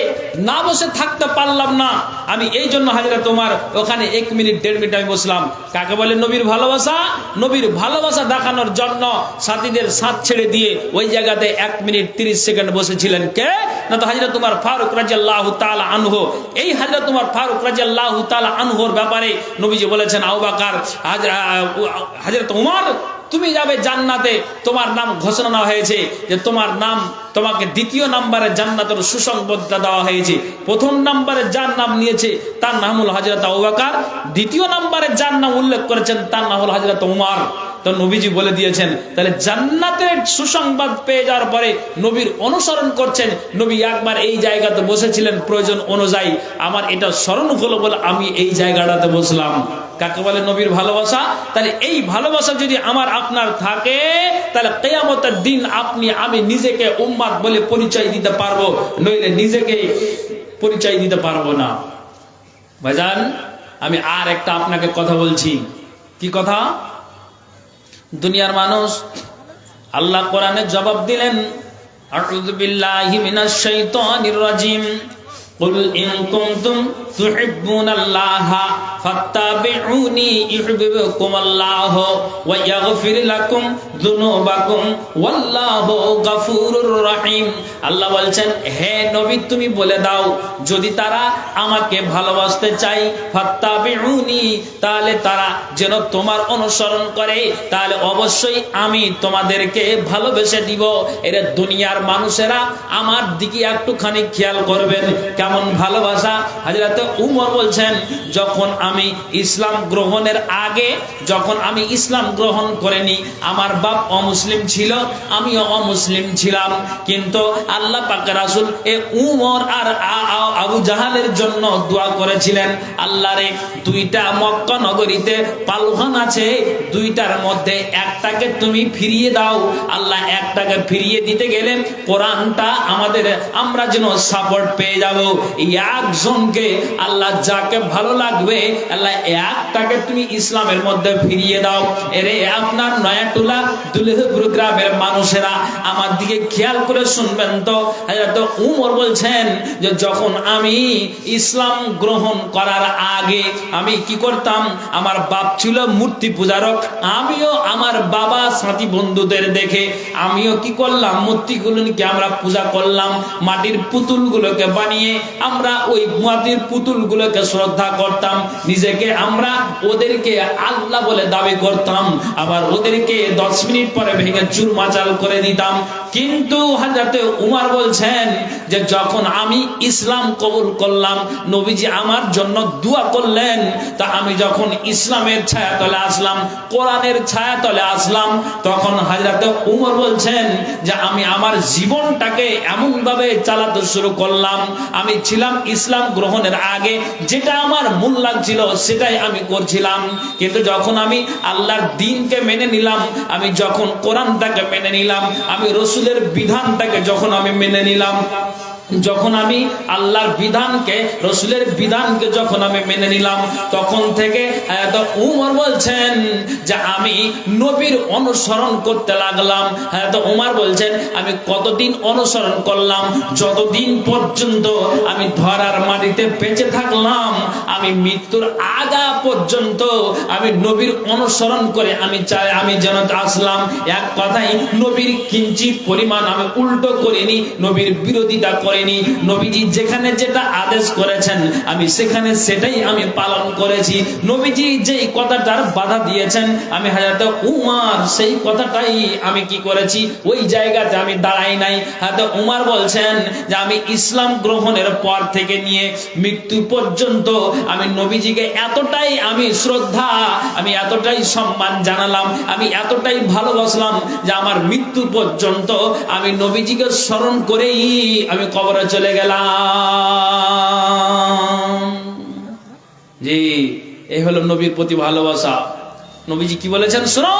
না বসে থাকতে পারলাম না, আমি এই জন্য হযরত উমর ওখানে 1 মিনিট 1.5 মিনিট আমি বসলাম। কাকে বলে নবীর ভালোবাসা? নবীর ভালোবাসা দেখানোর জন্য সাথীদের সাথ ছেড়ে দিয়ে ওই জায়গাতে 1 মিনিট 30 সেকেন্ড বসেছিলেন কে? না তো হযরত উমর ফারুক রাদিয়াল্লাহু তাআলা আনহু। এই হযরত উমর ফারুক রাদিয়াল্লাহু তাআলা আনহুর ব্যাপারে নবীজি বলেছেন, আবু বকর, হযরত উমর তুমি যাবে জান্নাতে, তোমার নাম ঘোষণা দেওয়া হয়েছে যে তোমার নাম, তোমাকে 2য় নম্বরে জান্নাতের সুসংবাদটা দেওয়া হয়েছে। 1ম নম্বরে যার নাম নিয়েছে তার নাম হলো হযরত আবু বকর, 2য় নম্বরে যার নাম উল্লেখ করেছেন তার নাম হলো হযরত উমর। তো নবীজি বলে দিয়েছেন, তাহলে জান্নাতের সুসংবাদ পেয়ে যাওয়ার পরে নবীর অনুসরণ করছেন, নবী একবার এই জায়গাতে বসেছিলেন প্রয়োজন অনুযায়ী, আমার এটা স্মরণ হলো বলে আমি এই জায়গাটাতে বসলাম। কাকে বলে নবীর ভালোবাসা? তাহলে এই ভালোবাসা যদি আমার আপনার থাকে, তাহলে কিয়ামতের দিন আপনি আমি নিজেকে উম্মত বলে পরিচয় দিতে পারবো, নইলে নিজেকে পরিচয় দিতে পারবো না। ভাইজান, আমি আর একটা আপনাকে কথা বলছি। কি কথা? দুনিয়ার মানুষ, আল্লাহ কোরআনে জবাব দিলেন, আউযু বিল্লাহি মিনাশ শাইতানির রাজিম, কুল ইন কুনতুম তুহিব্বুনাল্লাহা ফাত্তাবিউনি ইউহিব্বুকুমুল্লাহ ওয়া ইয়াগফির লাকুম যুনুবাকুম ওয়াল্লাহু গফুরুর রহিম। আল্লাহ বলছেন, হে নবী তুমি বলে দাও, যদি তারা আমাকে ভালোবাসতে চায়, ফাত্তাবিউনি, তাহলে তারা যেন তোমার অনুসরণ করে, তাহলে অবশ্যই আমি তোমাদেরকে ভালোবেসে দিব। এর দুনিয়ার মানুষেরা আমার দিকে একটুখানি খেয়াল করবেন, কেমন ভালোবাসা। হযরত উমর বলছেন, যখন আমি ইসলাম গ্রহণের আগে, যখন আমি ইসলাম গ্রহণ করিনি, আমার বাপ অমুসলিম ছিল, আমিও অমুসলিম ছিলাম, কিন্তু আল্লাহ পাক রাসূল এ উমর আর আবু জাহালের জন্য দোয়া করেছিলেন, আল্লাহরে 2টা মক্কা নগরীতে পালখান আছে, 2টার মধ্যে একটাকে তুমি ফিরিয়ে দাও। আল্লাহ একটাকে ফিরিয়ে দিতে গেলে কোরআনটা আমরা যেন সাপোর্ট পেয়ে যাব। একজনকে আল্লাহ যাকে ভালো লাগবে আল্লাহ একটাকে তুমি ইসলামের মধ্যে ফিরিয়ে দাও। এরে আপনার নয়াটুলা দুলহপুর গ্রামের মানুষেরা আমার দিকে খেয়াল করে শুনবেন তো। হযরত উমর বলছেন যে যখন আমি ইসলাম গ্রহণ করার আগে আমি কি করতাম, আমার বাপ ছিল মূর্তি পূজারক, আমিও আমার বাবা সাথী বন্ধুদের দেখে আমিও কি করলাম, মূর্তিগুলোকে আমরা পূজা করলাম, মাটির পুতুলগুলোকে বানিয়ে আমরা ওই মাটির পুতুলগুলোকে শ্রদ্ধা করতাম, নিজেকে আমরা ওদেরকে আল্লাহ বলে দাবি করতাম, আবার ওদেরকে 10 মিনিট পরে ভেঙে চুরমাচাল করে দিতাম। কিন্তু হযরত উমর বলছেন যে যখন আমি ইসলাম কবুল করলাম, নবীজি আমার জন্য দোয়া করলেন, তা আমি যখন ইসলামের ছায়াতলে আসলাম, কোরআনের ছায়াতলে আসলাম, তখন হযরত উমর বলছেন যে আমি আমার জীবনটাকে এমন ভাবে চালাতে শুরু করলাম, আমি ছিলাম ইসলাম গ্রহণের আগে যেটা আমার মূল লাগছিল সেটাই আমি করছিলাম, কিন্তু যখন আমি আল্লাহর দ্বীনকে মেনে নিলাম, আমি যখন কোরআনটাকে মেনে নিলাম, আমি রাসূলের বিধানটাকে যখন আমি মেনে নিলাম, যখন আমি আল্লাহর বিধানকে রাসূলের বিধানকে যখন আমি মেনে নিলাম, তখন থেকে উমর বলছেন যে আমি নবীর অনুসরণ করতে লাগলাম। উমর বলছেন আমি কতদিন অনুসরণ করলাম, যতদিন পর্যন্ত আমি ধরার মাটিতে বেঁচে থাকলাম, আমি মৃত্যুর আগা পর্যন্ত আমি নবীর অনুসরণ করে আমি চাই আমি যেন আসলাম। এক কথাই নবীর কিঞ্চিত পরিমাণ আমি উল্টো করিনি, নবীর বিরোধিতা করিনি, নবীজি যেখানে যেটা আদেশ করেছেন আমি সেখানে সেটাই আমি পালন করেছি, নবীজি যেই কথাটার বাধা দিয়েছেন আমি হযরত উমর সেই কথাটাই আমি কি করেছি, ওই জায়গাতে আমি দাঁড়াই নাই। হযরত উমর বলছেন যে আমি ইসলাম গ্রহণের পর থেকে নিয়ে মৃত্যু পর্যন্ত আমি নবীজিকে এতটাই আমি শ্রদ্ধা, আমি এতটাই সম্মান জানালাম, আমি এতটাই ভালোবাসলাম যে আমার মৃত্যু পর্যন্ত আমি নবীজিকে স্মরণ করেই আমি কবরে চলে গেলাম। জি, এই হলো নবীর প্রতি ভালোবাসা। নবীজি কি বলেছেন শোনো,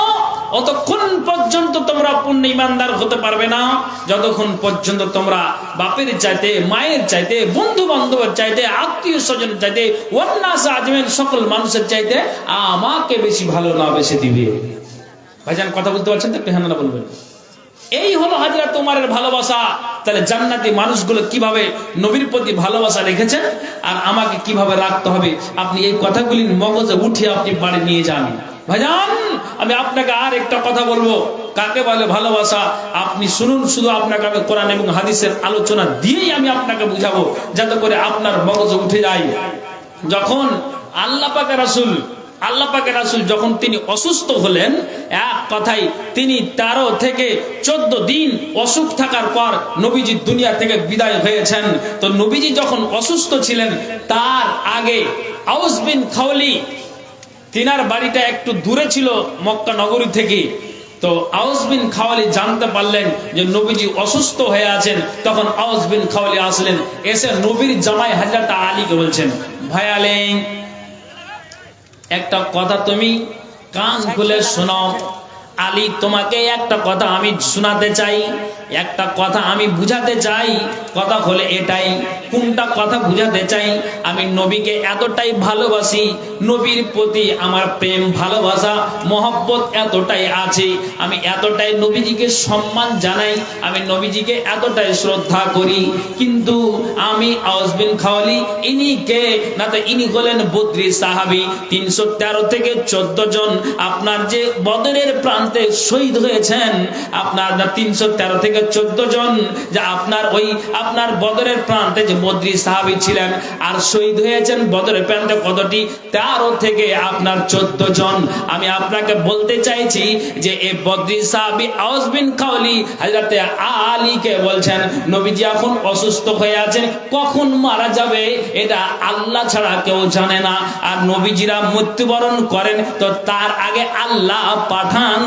অতক্ষণ পর্যন্ত তোমরা পূর্ণ ঈমানদার হতে পারবে না যতক্ষণ পর্যন্ত তোমরা বাপের চাইতে, মায়ের চাইতে, বন্ধু বান্ধবের চাইতে, আত্মীয় স্বজনের চাইতে, ওয়ান্নাস আজমের সকল মানুষের চাইতে আমাকে বেশি ভালো না বেশি দিবে। ভাইজান কথা বলতে পারছেন তো? একটু হ্যাঁ না বলবেন। এই হলো হযরত উমরের ভালোবাসা। তাহলে জান্নাতি মানুষগুলো কিভাবে নবীর প্রতি ভালোবাসা রেখেছেন আর আমাকে কিভাবে রাখতে হবে, আপনি এই কথাগুলি মগজে উঠিয়ে আপনি বাড়ি নিয়ে যান। ভাইজান আমি আপনাকে আর একটা কথা বলবো, কাকে বলে ভালোবাসা আপনি শুনুন, শুধু আপনাকে আমি কোরআন এবং হাদিসের আলোচনা দিয়েই আমি আপনাকে বুঝাবো যাতে করে আপনার মগজে উঠে যায়। যখন আল্লাহ পাকের রাসূল যখন তিনি অসুস্থ হলেন, এক কথায় তিনি 13 থেকে 14 দিন অসুখ থাকার পর নবীজি দুনিয়া থেকে বিদায় হয়েছেন। তো নবীজি যখন অসুস্থ ছিলেন তার আগে আউস বিন খাওলি, তিনার বাড়িটা একটু দূরে ছিল মক্কা নগরী থেকে। তো আউস বিন খাওয়ালি জানতে পারলেন যে নবীজি অসুস্থ হয়ে আছেন, তখন আউস বিন খাওয়ালি আসলেন, এসে নবীর জামাই হযরত আলীকে বলছেন, ভাই আলী একটা কথা তুমি কান খুলে শোনো, আলী তোমাকে একটা কথা আমি শোনাতে চাই, একটা কথা আমি বুঝাতে চাই। কথা হলে এটাই, কোনটা কথা বুঝাতে চাই, আমি নবীকে এতটাই ভালোবাসি, নবীর প্রতি আমার প্রেম ভালোবাসা মহব্বত এতটাই আছে, আমি এতটাই নবীজিকে সম্মান জানাই, আমি নবীজিকে এতটাই শ্রদ্ধা করি। কিন্তু আমি আউস বিন খাওয়ালি ইনি কে না, তো ইনি হলেন বদরি সাহাবী, 313 থেকে 14 জন আপনার যে বদরের প্রান্তে শহীদ হয়েছেন, আপনার 313 থেকে 14 জন যা আপনার ওই আপনার বদরের প্রান্তে যে বদরি সাহাবী ছিলেন আর শহীদ হয়েছেন বদরের প্রান্তে কতটি, 13 থেকে আপনার 14 জন। আমি আপনাকে বলতে চাইছি যে এই বদরি সাহাবী আউস বিন খাওয়ালি হযরত আলীকে বলছেন নবীজি এখন অসুস্থ হয়ে আছেন, কখন মারা যাবে এটা আল্লাহ ছাড়া কেউ জানে না, আর নবীজিরা মৃত্যুবরণ করেন তো তার আগে আল্লাহ পাঠান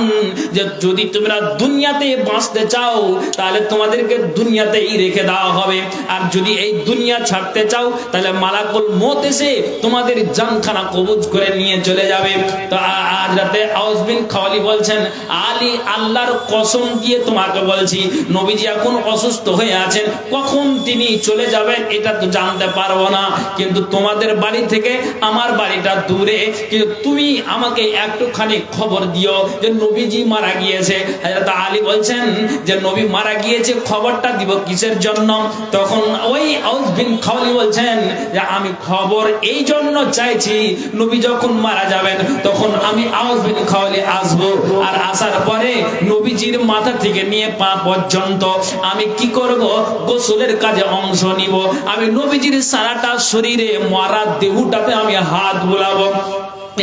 যে যদি তোমরা দুনিয়াতে বাঁচতে চাও তাহলে তোমাদেরকে দুনিয়াতেই রেখে দেওয়া হবে। আর যদি এই দুনিয়া ছাড়তে চাও তাহলে মালাকুল মউত এসে তোমাদের জানখানা কবজ করে নিয়ে চলে যাবে। তো আজ রাতে আউস বিন খাওয়ালি বলছেন, আলী আল্লাহর কসম দিয়ে তোমাকে বলছি, নবীজি এখন অসুস্থ হয়ে আছেন, কখন তিনি চলে যাবেন এটা তো জানতে পারবো না, কিন্তু তোমাদের বাড়ি থেকে আমার বাড়িটা দূরে, কিন্তু তুমি আমাকে একটুখানি খবর দিও যে নবীজি মারা গিয়েছে। হযরত আলী বলছেন যে নবী মারা গিয়েছে, খবরটা দিব কিসের জন্য? তখন ওই আউস বিন খাওয়ালি বলছেন যে আমি খবর এই জন্য চাইছি, নবী যখন মারা যাবেন তখন আমি আউস বিন খাওয়ালি আসবো, আর আসার পরে নবীজির মাথা থেকে নিয়ে পা পর্যন্ত আমি কি করব? গোসলের কাজে অংশ নিব। আমি নবীজির সারাটা শরীরে মরা দেহটাতে আমি হাত বুলাবো।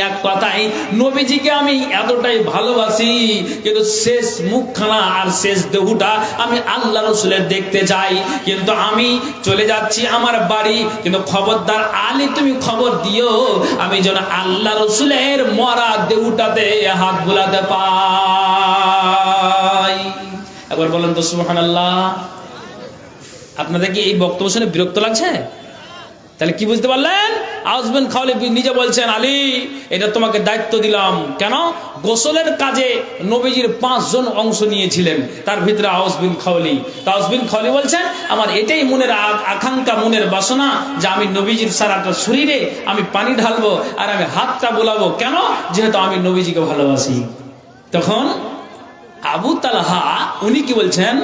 এক কথাই নবীজিকে আমি এতটাই ভালোবাসি, কিন্তু শেষ মুখখানা আর শেষ দেহটা আমি আল্লাহ রাসূলের দেখতে চাই। কিন্তু আমি চলে যাচ্ছি আমার বাড়ি, কিন্তু খবরদার আলী তুমি খবর দিও আমি যেন আল্লাহ রাসূলের মরা দেহটাতে হাত বুলাতে পাই। একবার বলেন তো সুবহানাল্লাহ। আপনাদের কি এই বক্তব্য শুনে বিরক্ত লাগছে? তাহলে কি বুঝতে পারলেন? আউস বিন খাওয়ালি নিজে বলছেন, আলী এটা তোমাকে দায়িত্ব দিলাম। কেন? গোসলের কাজে নবীজির 5 জন অংশ নিয়েছিলেন, তার ভিতরে আউস বিন খাওয়ালি। আউস বিন খাওয়ালি বলছেন, আমার এটাই মনের আকাঙ্ক্ষা, মনের বাসনা যে আমি নবীজির সারাটা শরীরে আমি পানি ঢালবো আর আমি হাতটা বোলাবো। কেন? যেহেতু আমি নবীজিকে ভালোবাসি। তখন আবু তালহা উনি কি বলছেন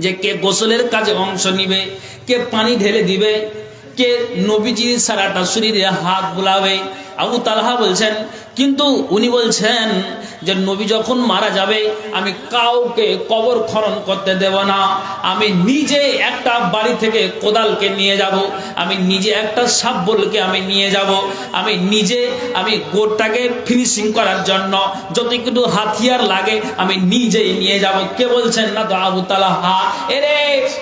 যে কে গোসলের কাজে অংশ নিবে, কে পানি ঢেলে দিবে, কে নবীজির সারাটা শরীরে হাত বুলাবে? আবু তালহা বলছেন, কিন্তু উনি বলছেন যে নবী যখন মারা যাবে আমি কাউকে কবর খনন করতে দেব না। আমি নিজে একটা বাড়ি থেকে কোদালকে নিয়ে যাব, আমি নিজে একটা শাবলকে আমি নিয়ে যাব, আমি নিজে আমি গোটাকে ফিনিশিং করার জন্য যতটুকু হাতিয়ার লাগে আমি নিজেই নিয়ে যাব। কে বলছেন? না তো আবু তালহা। এরে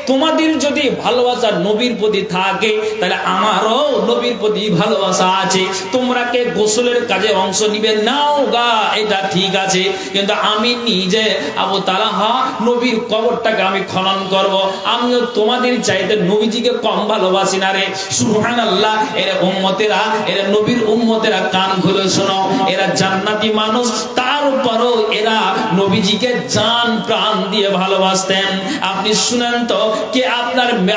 তোমাদের যদি ভালোবাসা নবীর প্রতি থাকে তাহলে আমারও নবীর প্রতি ভালোবাসা আছে। তোমরা কে গোসলের কাজে অংশ নিবে নাও গা, এটা ঠিক আছে, কিন্তু আমি নিজে আবু তালহা নবীর কবরটাকে আমি খনন করব। আমিও তোমাদের চাইতে নবীজিকে কম ভালোবাসি না রে। সুবহানাল্লাহ। এরা উম্মতেরা, এরা নবীর উম্মতেরা কান খুলে শোনো, এরা জান্নাতি মানুষ, তারপরও এরা নবীজিকে জান প্রাণ দিয়ে ভালোবাসতেন। আপনি শুনেন তো, কে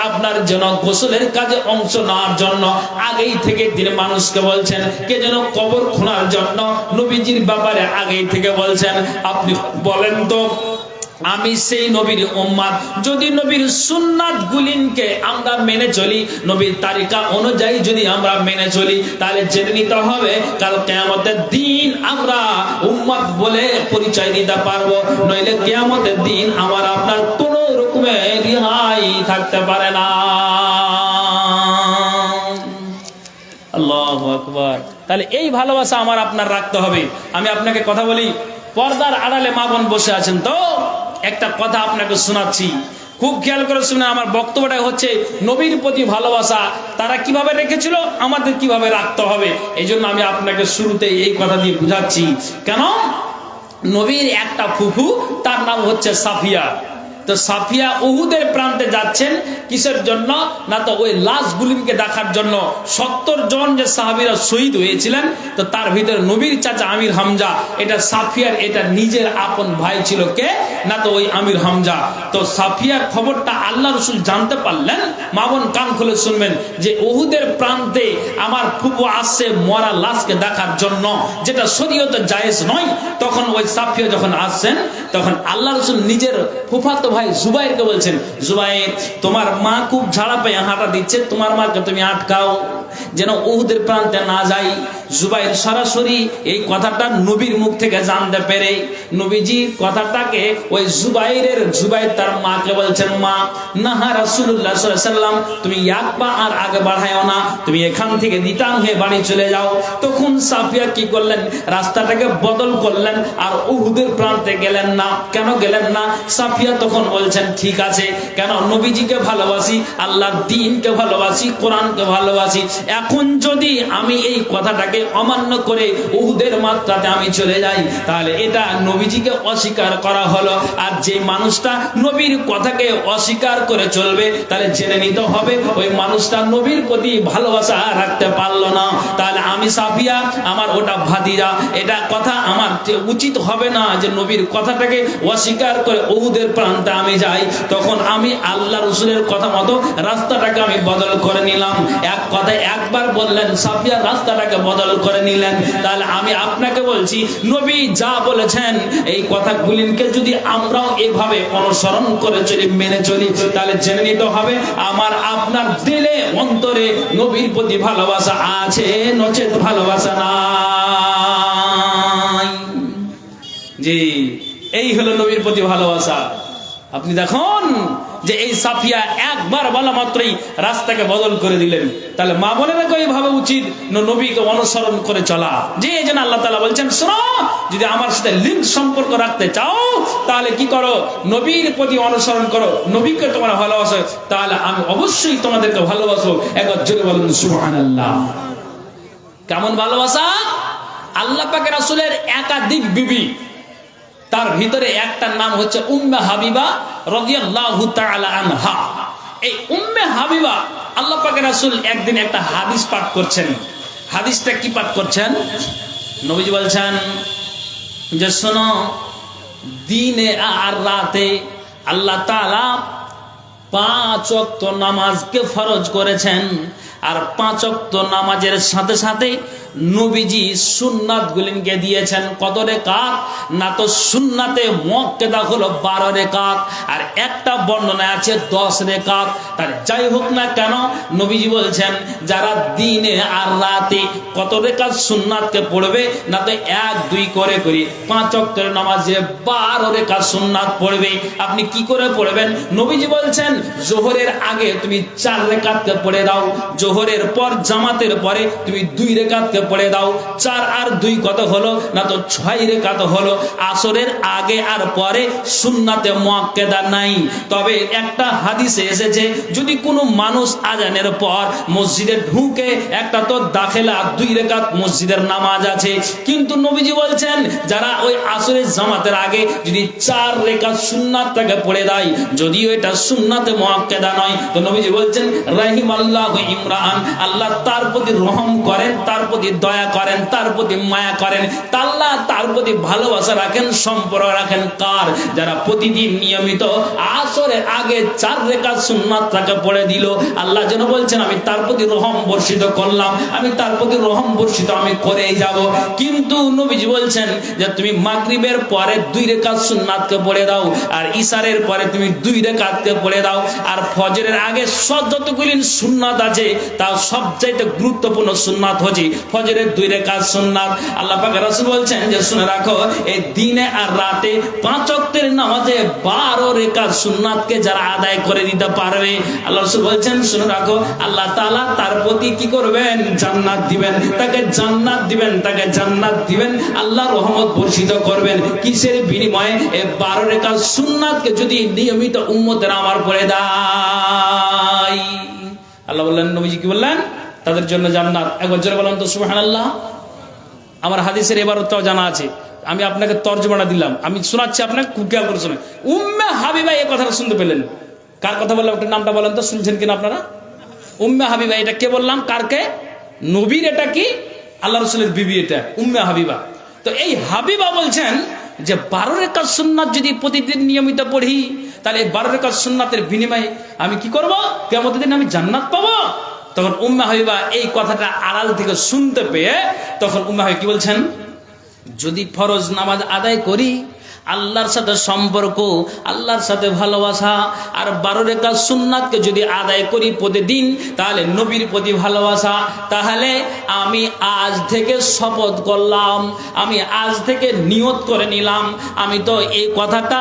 আপনার জন্য গোসলের কাজে অংশ নেওয়ার জন্য আগেই থেকে তিনি মানুষকে বলছেন, কে যেন কবর খোঁড়ার জন্য নবীজির ব্যাপারে আগেই থেকে বলছেন? আপনি বলেন তো, আমি সেই নবীর উম্মত, যদি নবীর সুন্নাত গুলিনকে আমরা মেনে চলি, নবীর তারিকা অনুযায়ী যদি আমরা মেনে চলি, তাহলে জেনে নিতে হবে কাল কিয়ামতের দিন আমরা উম্মত বলে পরিচয় দিতে পারবো, নইলে কিয়ামতের দিন আমার আপনার কোনো রকমের রেহাই থাকতে পারে না। আল্লাহু আকবার। তাহলে এই ভালোবাসা আমার আপনার রাখতে হবে। আমি আপনাকে কথা বলি, পর্দার আড়ালে মা বোন বসে আছেন তো, একটা কথা আপনাকে শোনাচ্ছি, খুব খেয়াল করে শুনে। আমার বক্তব্যটা হচ্ছে নবীর প্রতি ভালোবাসা তারা কিভাবে রেখেছিল, আমাদের কিভাবে রাখতে হবে। এই জন্য আমি আপনাকে শুরুতে এই কথা দিয়ে বুঝাচ্ছি। কেন? নবীর একটা ফুফু, তার নাম হচ্ছে সাফিয়া। তো সাফিয়া উহুদের প্রান্তে যাচ্ছেন কিসের জন্য? না তো ওই লাশগুলিকে দেখার জন্য। 70 জন যে সাহাবীরা শহীদ হয়েছিলেন, তো তার ভিতরে নবীর চাচা আমির হামজা, এটা সাফিয়ার এটা নিজের আপন ভাই ছিল। কে? না তো ওই আমির হামজা। তো সাফিয়ার খবরটা আল্লাহ রাসূল জানতে পারলেন। মা বোন কান খুলে শুনবেন যে উহুদের প্রান্তে আমার ফুফু আসছে মরা লাশকে দেখার জন্য, যেটা শরীয়তে জায়েজ নয়। তখন ওই সাফিয়া যখন আসছেন, তখন আল্লাহ রাসূল নিজের ফুফাতো ভাই জুবাইরকে বলছেন, জুবাইর তোমার মা খুব ঝাড়া পেয়ে হাঁটা দিচ্ছে, তোমার মাকে তুমি আটকাও যেন উহুদের প্রান্তে না যায়। জুবাইর সরাসরি এই কথাটা নবীর মুখ থেকে জানতে পেরে নবীজি কথাটাকে ওই জুবাইর তার মাকে বলছেন, মা নাহা রাসূলুল্লাহ সাল্লাল্লাহু আলাইহি ওয়াসাল্লাম, তুমি এক পা আর আগে বাড়ায়ও না, তুমি এখান থেকে দিতাম হয়ে বাড়ি চলে যাও। তখন সাফিয়া কি করলেন? রাস্তাটাকে বদল করলেন আর উহুদের প্রান্তে গেলেন না। কেন গেলেন না? সাফিয়া তখন বলছেন, ঠিক আছে, কেন? নবীজিকে ভালোবাসি, আল্লাহর দ্বীনকে ভালোবাসি, কোরআনকে ভালোবাসি, এখন যদি আমি এই কথাটাকে অমান্য করে উহুদের মাত্রাতে আমি চলে যাই, তাহলে এটা নবীজিকে অস্বীকার করা হলো। আর যে মানুষটা নবীর কথাকে অস্বীকার করে চলবে, তাহলে জেনে নিতে হবে ওই মানুষটা নবীর প্রতি ভালোবাসা রাখতে পারলো না। তাহলে আমি সাফিয়া, আমার ওটা ভাতিজা, এটা কথা আমার উচিত হবে না যে নবীর কথাটাকে অস্বীকার করে উহুদের প্রান্তে আমি যাই। তখন আমি আল্লাহ রসুলের কথা মতো রাস্তাটাকে আমি বদল করে নিলাম। এক কথায় একবার বললেন সাফিয়া রাস্তাটাকে বদল করে নিলেন। তাহলে আমি আপনাকে বলছি, নবী যা বলেছেন এই কথাগুলিকে যদি আমরাও এভাবে অনুসরণ করে চলি, মেনে চলি, তাহলে জেনে নিতে হবে আমার আপনার দিলে অন্তরে নবীর প্রতি ভালোবাসা আছে, নচেত ভালোবাসা নাই। জি, এই হলো নবীর প্রতি ভালোবাসা। আপনি দেখুন যে এই সাফিয়া একবার বলা মাত্রই রাস্তাকে বদল করে দিলেন। তাহলে মা বোনেরা এইভাবে উচিত নবীকে অনুসরণ করে চলা। যে এই জন্য আল্লাহ তাআলা বলছেন, শোনো, যদি আমার সাথে লিঙ্ক সম্পর্ক রাখতে চাও তাহলে কি করো, নবীর প্রতি অনুসরণ করো, নবীকে তোমরা ভালোবাসো, তাহলে আমি অবশ্যই তোমাদেরকে ভালোবাসবো। একবার জোরে বলুন সুবহানাল্লাহ। কেমন ভালোবাসা? আল্লাহ পাকের রাসূলের একাধিক বিবি, তার ভিতরে একটার নাম হচ্ছে উম্মে হাবিবা রাদিয়াল্লাহু তাআলা আনহা। এই উম্মে হাবিবা আল্লাহ পাকের রাসূল একদিন একটা হাদিস পাঠ করছেন। হাদিসটা কি পাঠ করছেন? নবীজি বলছেন যে শোনো, দিনে আর রাতে আল্লাহ তাআলা 5 ওয়াক্ত নামাজকে ফরজ করেছেন। আর 5 ওয়াক্ত নামাজের সাথে সাথে নবীজি সুন্নাত গুলিকে দিয়েছেন কত রেকাত? না তো সুন্নাতে মুআক্কাদা হলো 12 রেকাত, আর একটা বর্ণনা আছে 10 রেকাত। তার যাই হোক না কেন, নবীজি বলছেন যারা দিনে আর রাতে কত রেকাত সুন্নাতকে পড়বে, না তো 1-2 করে 5 ওয়াক্তের নামাজে 12 রেকাত সুন্নাত পড়বে। আপনি কি করে পড়বেন? নবীজি বলছেন জোহরের আগে তুমি 4 রেকাতকে পড়ে দাও, জোহরের পর জামাতের পরে তুমি 2 রেকাতকে পড়ে দাও। 4 আর 2 কত হলো? না তো 6 রেকাত হলো। আসরের আগে আর পরে সুন্নাতে মুআক্কাদা নাই। তবে একটা হাদিসে এসেছে যদি কোনো মানুষ আজানের পর মসজিদে ঢুকে, একটা তো দাখিলা 2 রেকাত মসজিদের নামাজ আছে, কিন্তু নবীজি বলছেন যারা ওই আসরের জামাতের আগে যদি 4 রেকাত সুন্নাতটাকে পড়ে দেয়, যদিও এটা সুন্নাতে মুআক্কাদা নয়, তো নবীজি বলছেন রাহিমাল্লাহু ইমরান, আল্লাহ তার প্রতি রহম করেন, তার প্রতি দয়া করেন, তার প্রতি মায়া করেন, আল্লাহ তার প্রতি ভালোবাসা রাখেন, সম্পর্ক রাখেন কার? যারা প্রতিদিন নিয়মিত আসরের আগে 4 রেকাত সুন্নাতটাকে পড়ে দিল। আল্লাহ যেন বলছেন আমি তার প্রতি রহম বর্ষিত করলাম, আমি তার প্রতি রহম বর্ষিত আমি করেই যাব। কিন্তু নবীজি বলছেন যে তুমি মাগরিবের পরে 2 রেকাত সুন্নাতকে পড়ে দাও, আর ইশারের পরে তুমি 2 রেকাতকে পড়ে দাও, আর ফজরের আগে যতগুলি সুন্নাত আছে তা সবচাইতে গুরুত্বপূর্ণ সুন্নাত হচ্ছে ফজরের 2 রেকাত সুন্নাত। আল্লাহ পাক রাসূল বলছেন যে শুনে রাখো, এই দিনে আর রাতে 5 ওয়াক্তের নামাজে 12 রেকাত সুন্নাতকে যারা আদায় করে দিতে পারবে, আল্লাহ রাসূল বলছেন শুনে রাখো, আল্লাহ তাআলা তার প্রতি কি করবেন? জান্নাত দিবেন, তাকে জান্নাত দিবেন, তাকে জান্নাত দিবেন, আল্লাহ রহমত বর্ষিত করবেন। কিসের বিনিময়ে? এই 12 রেকাত সুন্নাতকে যদি নিয়মিত উম্মতেরা আমার পড়ে দেয়, আল্লাহ বললেন, নবীজি কি বললেন? তাদের জন্য জান্নাত। একবার জোরে বলেন তো সুবহানাল্লাহ। আমার হাদিসের এবারটাও জানা আছে, আমি আপনাকে তর্জমাটা দিলাম, আমি শোনাচ্ছি, আপনাকে খুব খেয়াল করে শোনেন। উম্মে হাবিবা এই কথাটা শুনতে পেলেন? কার কথা বললাম একটু নামটা বলেন তো, শুনছেন কিনা আপনারা? উম্মে হাবিবা, এটা কে বললাম? কারকে? নবীর। এটা কি? আল্লাহ রাসূলের বিবি, এটা উম্মে হাবিবা। তো এই হাবিবা বলছেন যে 12 রেকাত সুন্নাত যদি প্রতিদিন নিয়মিত পড়ি, তাহলে এই 12 রেকাত সুন্নাতের বিনিময়ে আমি কি করব? কিয়ামতের দিন আমি জান্নাত পাবো। তখন উম্মে হাবিবা এই কথাটা আড়াল থেকে শুনতে পেয়ে তখন উম্মে হাবিবা কি বলছেন? যদি ফরজ নামাজ আদায় করি, আল্লাহর সাথে সম্পর্ক, আল্লাহর সাথে ভালোবাসা, আর 12 রেকাত সুন্নাতকে যদি আদায় করি প্রতিদিন, তাহলে নবীর প্রতি ভালোবাসা, তাহলে আমি আজ থেকে শপথ করলাম, আমি আজ থেকে নিয়ত করে নিলাম, আমি তো এই কথাটা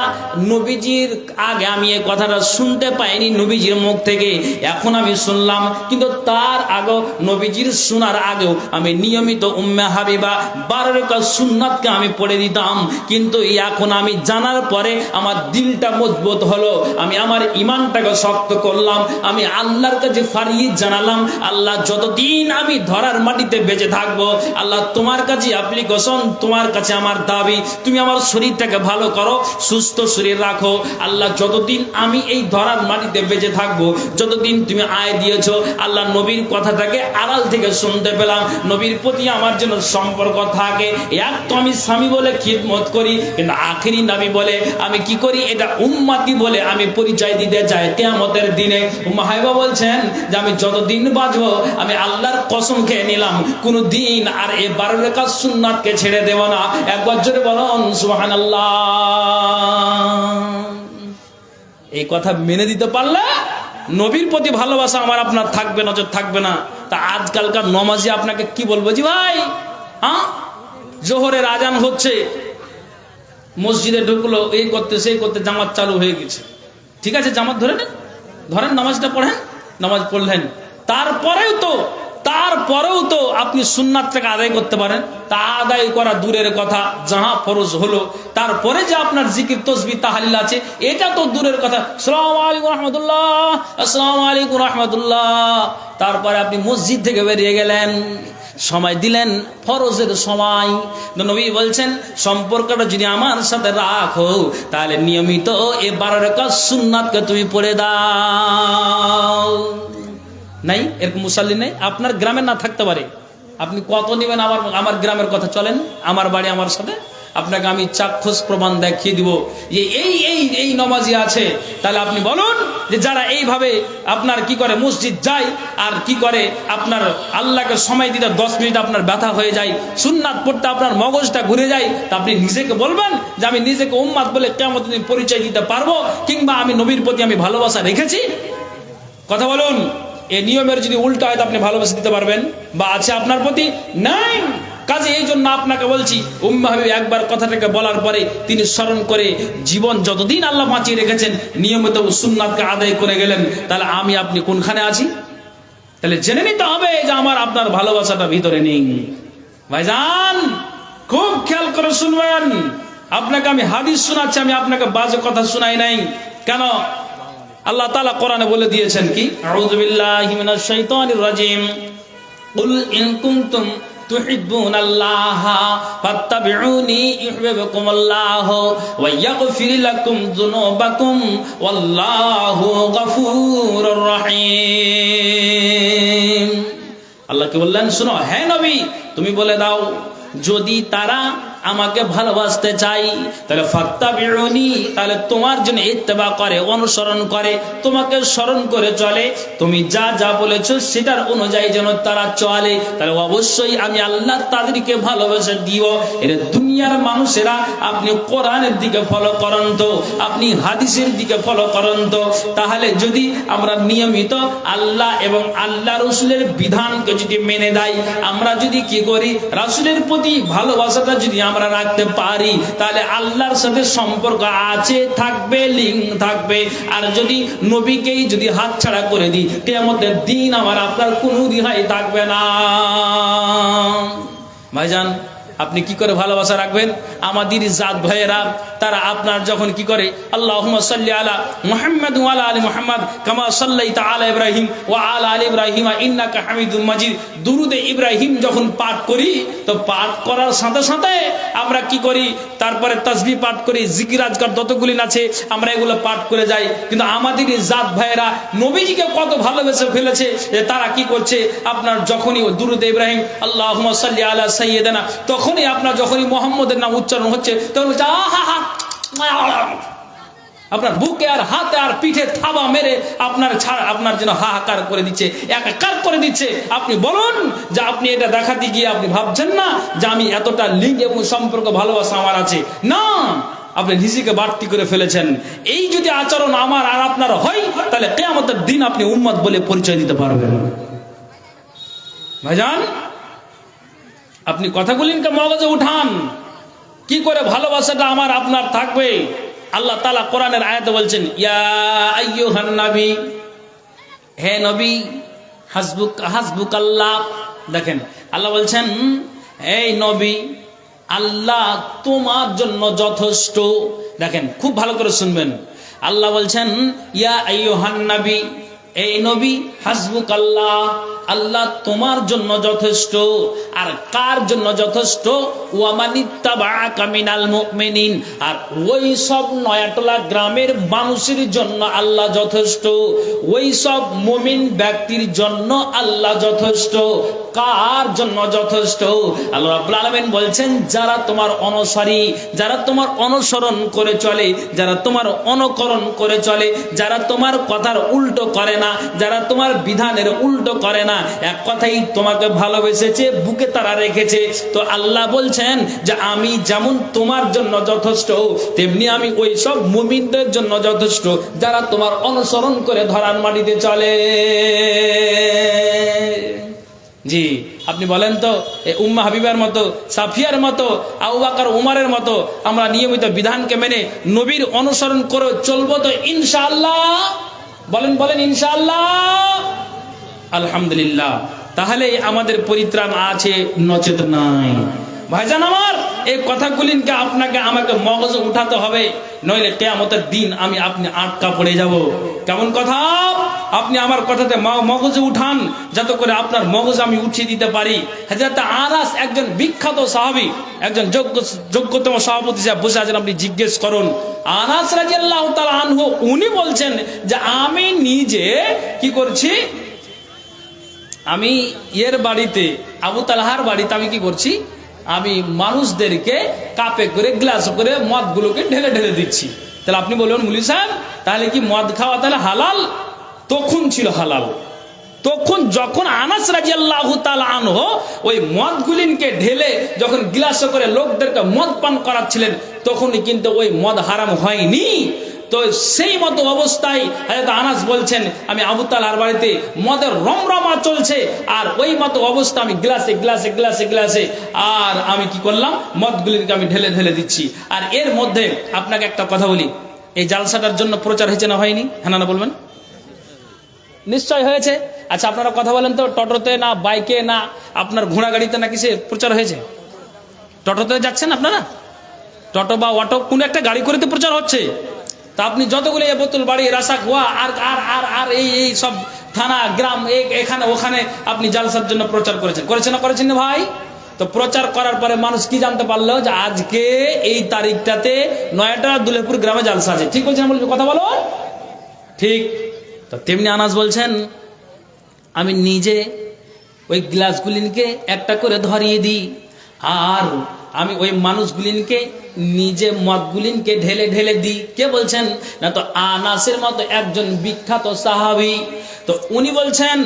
নবীজির আগে আমি এই কথাটা শুনতে পাইনি নবীজির মুখ থেকে, এখন আমি শুনলাম, কিন্তু তার আগেও নবীজির শোনার আগেও আমি নিয়মিত উম্মে হাবিবা 12 রেকাত সুন্নাতকে আমি পড়ে দিতাম, কিন্তু এখন আমি জানার পরে আমার দিলটা মজবুত হলো, আমি আমার ইমানটাকে শক্ত করলাম, আমি আল্লাহর কাছে ফারিয়ে জানালাম, আল্লাহ যতদিন আমি ধরার মাটিতে বেঁচে থাকবো, আল্লাহ তোমার কাছে অ্যাপ্লিকেশন, তোমার কাছে আমার দাবি, তুমি আমার শরীরটাকে ভালো করো, সুস্থ শরীর রাখো। আল্লাহ যতদিন আমি এই ধরার মাটিতে বেঁচে থাকবো, যতদিন তুমি আয় দিয়েছো, আল্লাহ নবীর কথাটাকে আড়াল থেকে শুনতে পেলাম, নবীর প্রতি আমার জন্য সম্পর্ক থাকে। এক তো আমি স্বামী বলে খিদমত করি, কিন্তু আখেরি নবী বলে আমি কি করি, এটা উম্মতি বলে আমি পরিচয় দিতে চাই কিয়ামতের দিনে। উম্মে হাবিবা বলছেন যে আমি যতদিন বাঁচবো, আমি আল্লাহর কসম খেয়ে নিলাম, কোনো দিন আর এই 12 রাকাত সুন্নাতকে ছেড়ে দেব না। একবার জোরে বলুন সুবহানাল্লাহ। এই কথা মেনে দিতে পারলে নবীর প্রতি ভালোবাসা আমার আপনার থাকবে, নজর থাকবে না। তা আজকালকার নমাজি আপনাকে কি বলবো, জি ভাই, হ্যাঁ জোহরের আজান হচ্ছে, মসজিদে ঢুকলো, এই করতে সেই করতে জামাত চালু হয়ে গেছে। ঠিক আছে, জামাত ধরে নেন, ধরেন, নামাজটা পড়েন, নামাজ পড়লেন, তারপরেও তো আপনি সুন্নাতটাকে আদায় করতে পারেন। তা আদায় করা দূরের কথা, যাহা ফরজ হলো, তারপরে যে আপনার জিকির তসবিহ তাহলিল আছে, এটা তো দূরের কথা। আসসালামু আলাইকুম রাহমাতুল্লাহ, আসসালামু আলাইকুম রাহমাতুল্লাহ। তারপরে আপনি মসজিদ থেকে বেরিয়ে গেলেন, সময় দিলেন ফরজের সময়। নবী বলছেন সম্পর্কটা যদি আমার সাথে রাখো, তাহলে নিয়মিত এই 12 রাকাত সুন্নাতকে তুমি পড়ে দাও। নাই এরকম মুসাল্লি নেই, আপনার গ্রামে না থাকতে পারে, আপনি কত নেবেন? আমার গ্রামের কথা চলেন, আমার বাড়ি আমার সাথে, আপনাকে আমি চাক্ষুষ প্রমাণ দেখিয়ে দিব যে এই নমাজি আছে। তাহলে আপনি বলুন যে যারা এইভাবে আপনার কি করে মসজিদ যায়, আর কি করে আপনার আল্লাহকে সময় দিতে 10 মিনিট আপনার ব্যথা হয়ে যায়, সুন্নাত পড়তে আপনার মগজটা ঘুরে যায়, তা আপনি নিজেকে বলবেন যে আমি নিজেকে উম্মাত বলে কিয়ামতের দিন পরিচয় দিতে পারবো, কিংবা আমি নবীর প্রতি আমি ভালোবাসা রেখেছি? কথা বলুন। এই নিয়মের যদি উল্টা হয়, আপনি ভালোবাসা দিতে পারবেন বা আছে আপনার প্রতি? নাই। কাজে এই জন্য আপনাকে বলছি, উম্মে হাবিব একবার কথাটাকে বলার পরে তিনি স্মরণ করে জীবন যতদিন আল্লাহ বাঁচিয়ে রেখেছেন নিয়মিত সুন্নাতকে আদায় করে গেলেন। তাহলে আমি আপনি কোনখানে আছি? তাহলে জেনে নিতে হবে যে আমার আপনার ভালোবাসাটা ভিতরে নেই। ভাইজান খুব খেয়াল করে শুনবেন, আপনাকে আমি হাদিস শোনাচ্ছি, আমি আপনাকে বাজে কথা শোনাই নাই। কেন? আল্লাহ তাআলা কোরআনে বলে দিয়েছেন কি, আউযু বিল্লাহি মিনাশ শাইতানির রাজিম, কুল ইন কুনতুম তুহিব্বুনাল্লাহা ফাত্তাবিউনি ইউহিব্বুকুমুল্লাহ ওয়া ইয়াগফির লাকুম যুনুবাকুম ওয়াল্লাহু গফুরুর রহিম। আল্লাহ কি বললেন? শুনো, হে নবী, তুমি বলে দাও, যদি তারা আমাকে ভালোবাসতে চাই, তাহলে ফাত্তাবিউনি, তাহলে তোমার জন্য ইত্তেবা করে, অনুসরণ করে, তোমাকে স্মরণ করে চলে, তুমি যা যা বলেছো সেটার অনুযায়ী যেন তারা চলে, তাহলে অবশ্যই আমি আল্লাহ তাদেরকে ভালোবাসা দিব। এর দুনিয়ার মানুষেরা আপনি কোরআনের দিকে ফলো করেন তো, আপনি হাদিসের দিকে ফলো করেন তো। তাহলে যদি আমরা নিয়মিত আল্লাহ এবং আল্লাহ রাসূলের বিধানকে যদি মেনে দেই, আমরা যদি কি করি, রাসূলের প্রতি ভালোবাসাটা যদি আমরা রাখতে পারি, তাহলে আল্লাহর সাথে সম্পর্ক আছে, থাকবে, লিঙ্ক থাকবে। আর যদি নবীকেই যদি হাতছাড়া করে দিই, কিয়ামতের দিন আমার আপনার কোনো রেহাই থাকবে না। ভাইজান আপনি কি করে ভালোবাসা রাখবেন? আমাদের জাত ভাইয়েরা তারা আপনার যখন কি করে, আল্লাহুম্মা সাল্লি আলা মুহাম্মাদ ওয়া আলা আলি মুহাম্মাদ কামা সাল্লাইতা আলা ইব্রাহিম ওয়া আলা আলি ইব্রাহিম ইন্নাকা হামিদুম মাজিদ, দুরুদে ইব্রাহিম যখন পাঠ করি, তো পাঠ করার সাথে সাথে আমরা কি করি, তারপরে তাসবিহ পাঠ করি, জিকির আজকার যতগুলি আছে আমরা এগুলো পাঠ করে যাই। কিন্তু আমাদের জাত ভাইয়েরা নবীজিকে কত ভালোবেসে ফেলেছে যে তারা কি করছে, আপনার যখনই দুরুদে ইব্রাহিম আল্লাহুম্মা সাল্লি আলা সাইয়্যিদিনা, তখনই আপনার যখনই মুহাম্মদের নাম উচ্চারণ হচ্ছে তখন বলছে আহা, আপনার বুকে আর হাতে আর পিঠে থাবা মেরে আপনার জন্য হাহাকার করে দিচ্ছে, একাকার করে দিচ্ছে। আপনি বলুন যে আপনি এটা দেখাতে গিয়ে আপনি ভাবছেন না যে আমি এতটা লিঙ্ক এবং সম্পর্ক ভালোবাসা আমার আছে? না, আপনি নিজেকে বাড়তি করে ফেলেছেন। এই যদি আচরণ আমার আর আপনার হয়, তাহলে কিয়ামতের দিন আপনি উম্মত বলে পরিচয় দিতে পারবেন। ভাইজান আপনি কথাগুলিকে মগজে উঠান, কি করে ভালোবাসাটা আমার আপনার থাকবে। আল্লাহ তাআলা কোরআনের আয়াতে বলছেন, ইয়া আইয়ুহান নবী, হে নবী, হাসবুকাল্লাহ। দেখেন আল্লাহ বলছেন, এই নবী আল্লাহ তোমার জন্য যথেষ্ট। দেখেন খুব ভালো করে শুনবেন, আল্লাহ বলছেন ইয়া আইয়ুহান নবী, এই নবী, হাসবুক আল্লাহ, আল্লাহ তোমার জন্য যথেষ্ট। আর কার জন্য যথেষ্ট? ওয়ামানিত্তাবাআকা মিনাল মুমিনিন, আর ওই সব নয়াটোলা গ্রামের মানুষের জন্য আল্লাহ যথেষ্ট, ওই সব মুমিন ব্যক্তির জন্য আল্লাহ যথেষ্ট। কার জন্য যথেষ্ট? আল্লাহ রাব্বুল আলামিন বলছেন যারা তোমার অনুসারী, যারা তোমার অনুসরণ করে চলে, যারা তোমার অনুকরণ করে চলে, যারা তোমার কথার উল্টো করে না, যারা তোমার বিধানের উল্টো করে না, এক কথাই তোমাকে ভালোবেসেছে, বুকে তারা রেখেছে। তো আল্লাহ বলছেন যে আমি যেমন তোমার জন্য যথেষ্ট, তেমনি আমি ওই সব মুমিনদের জন্য যথেষ্ট যারা তোমার অনুসরণ করে ধরার মাটিতে চলে। জি, আপনি বলেন তো উম্মে হাবিবার মতো, সাফিয়ার মতো, আবু বকর উমরের মতো আমরা নিয়মিত বিধানকে মেনে নবীর অনুসরণ করে চলবো তো ইনশাআল্লাহ? বলেন বলেন ইনশাআল্লাহ। আলহামদুলিল্লাহ, তাহলে আমাদের পরিত্রাণ আছে, নচেত নাই। ভাইজান আমার, এই কথাগুলিকে আপনাকে আমাকে মগজে উঠাতে হবে, নইলে কিয়ামতের দিন আমি আপনি আটকা পড়ে যাব। কেমন কথা? আপনি আমার কথাতে মগজে উঠান, যাতে করে আপনার মগজ আমি উঠিয়ে দিতে পারি। হযরত আনাস একজন বিখ্যাত সাহাবী, একজন যোগ্যতম সভাপতি সাহেব বসে আছেন, আপনি জিজ্ঞেস করুন। আনাস রাদিয়াল্লাহু তাআলা আনহু উনি বলছেন যে আমি নিজে কি করছি, আমি এর বাড়িতে, আবু তালহার বাড়িতে আমি কি করছি, আমি মানুষদেরকে কাপে করে গ্লাস করে মদগুলোকে ঢেলে ঢেলে দিচ্ছি। তাহলে আপনি বলুন মুলি সাহেব, তাহলে কি মদ খাওয়া তাহলে হালাল? তখন ছিল হালাল। তখন যখন আনাস রাদিয়াল্লাহু তাআলা আনহু ওই মদগুলিনকে ঢেলে যখন গ্লাসে করে লোকদেরকে মদ পান করাচ্ছিলেন, তখনই কিন্তু ওই মদ হারাম হয়নি। তো সেই মতো অবস্থায় হযরত আনাস বলছেন আমি আবু তালহার বাড়িতে মদের রমরমা চলছে, আর ওই মতো অবস্থা আমি গ্লাসে গ্লাসে গ্লাসে গ্লাসে আর আমি কি করলাম, মদগুলিকে আমি ঢেলে ঢেলে দিচ্ছি। আর এর মধ্যে আপনাকে একটা কথা বলি, এই জালসাটার জন্য প্রচার হয়েছে না হয়নি? হ্যাঁ না বলবেন? নিশ্চয় হয়েছে। আচ্ছা আপনারা কথা বলেন তো, টোটোতে না বাইকে না আপনার ঘোড়া গাড়িতে না কিসে প্রচার হয়েছে? টোটোতে যাচ্ছেন আপনারা, টোটো বা অটো কোন একটা গাড়ি করে তো প্রচার হচ্ছে। তা আপনি যতগুলো বোতল বাড়ি রাসা খোয়া আর আর আর আর এই সব থানা গ্রাম এখানে ওখানে আপনি জালসার জন্য প্রচার করেছেন না করেছেন না ভাই? তো প্রচার করার পরে মানুষ কি জানতে পারলো যে আজকে এই তারিখটাতে নয়াটা দুলেপুর গ্রামে জালসা আছে। ঠিক বলছেন? বলছি কথা বলো ঠিক। তো তেমনি আনাস বলছেন আমি নিজে ওই গ্লাসগুলিনকে একটা করে ধরিয়ে দিই, আর আমি ওই মানুষগুলিনকে নিজে মদগুলিনকে ঢেলে ঢেলে দিই। কে বলছেন? না তো আনাসের মতো একজন বিখ্যাত সাহাবী। তো উনি বলছেন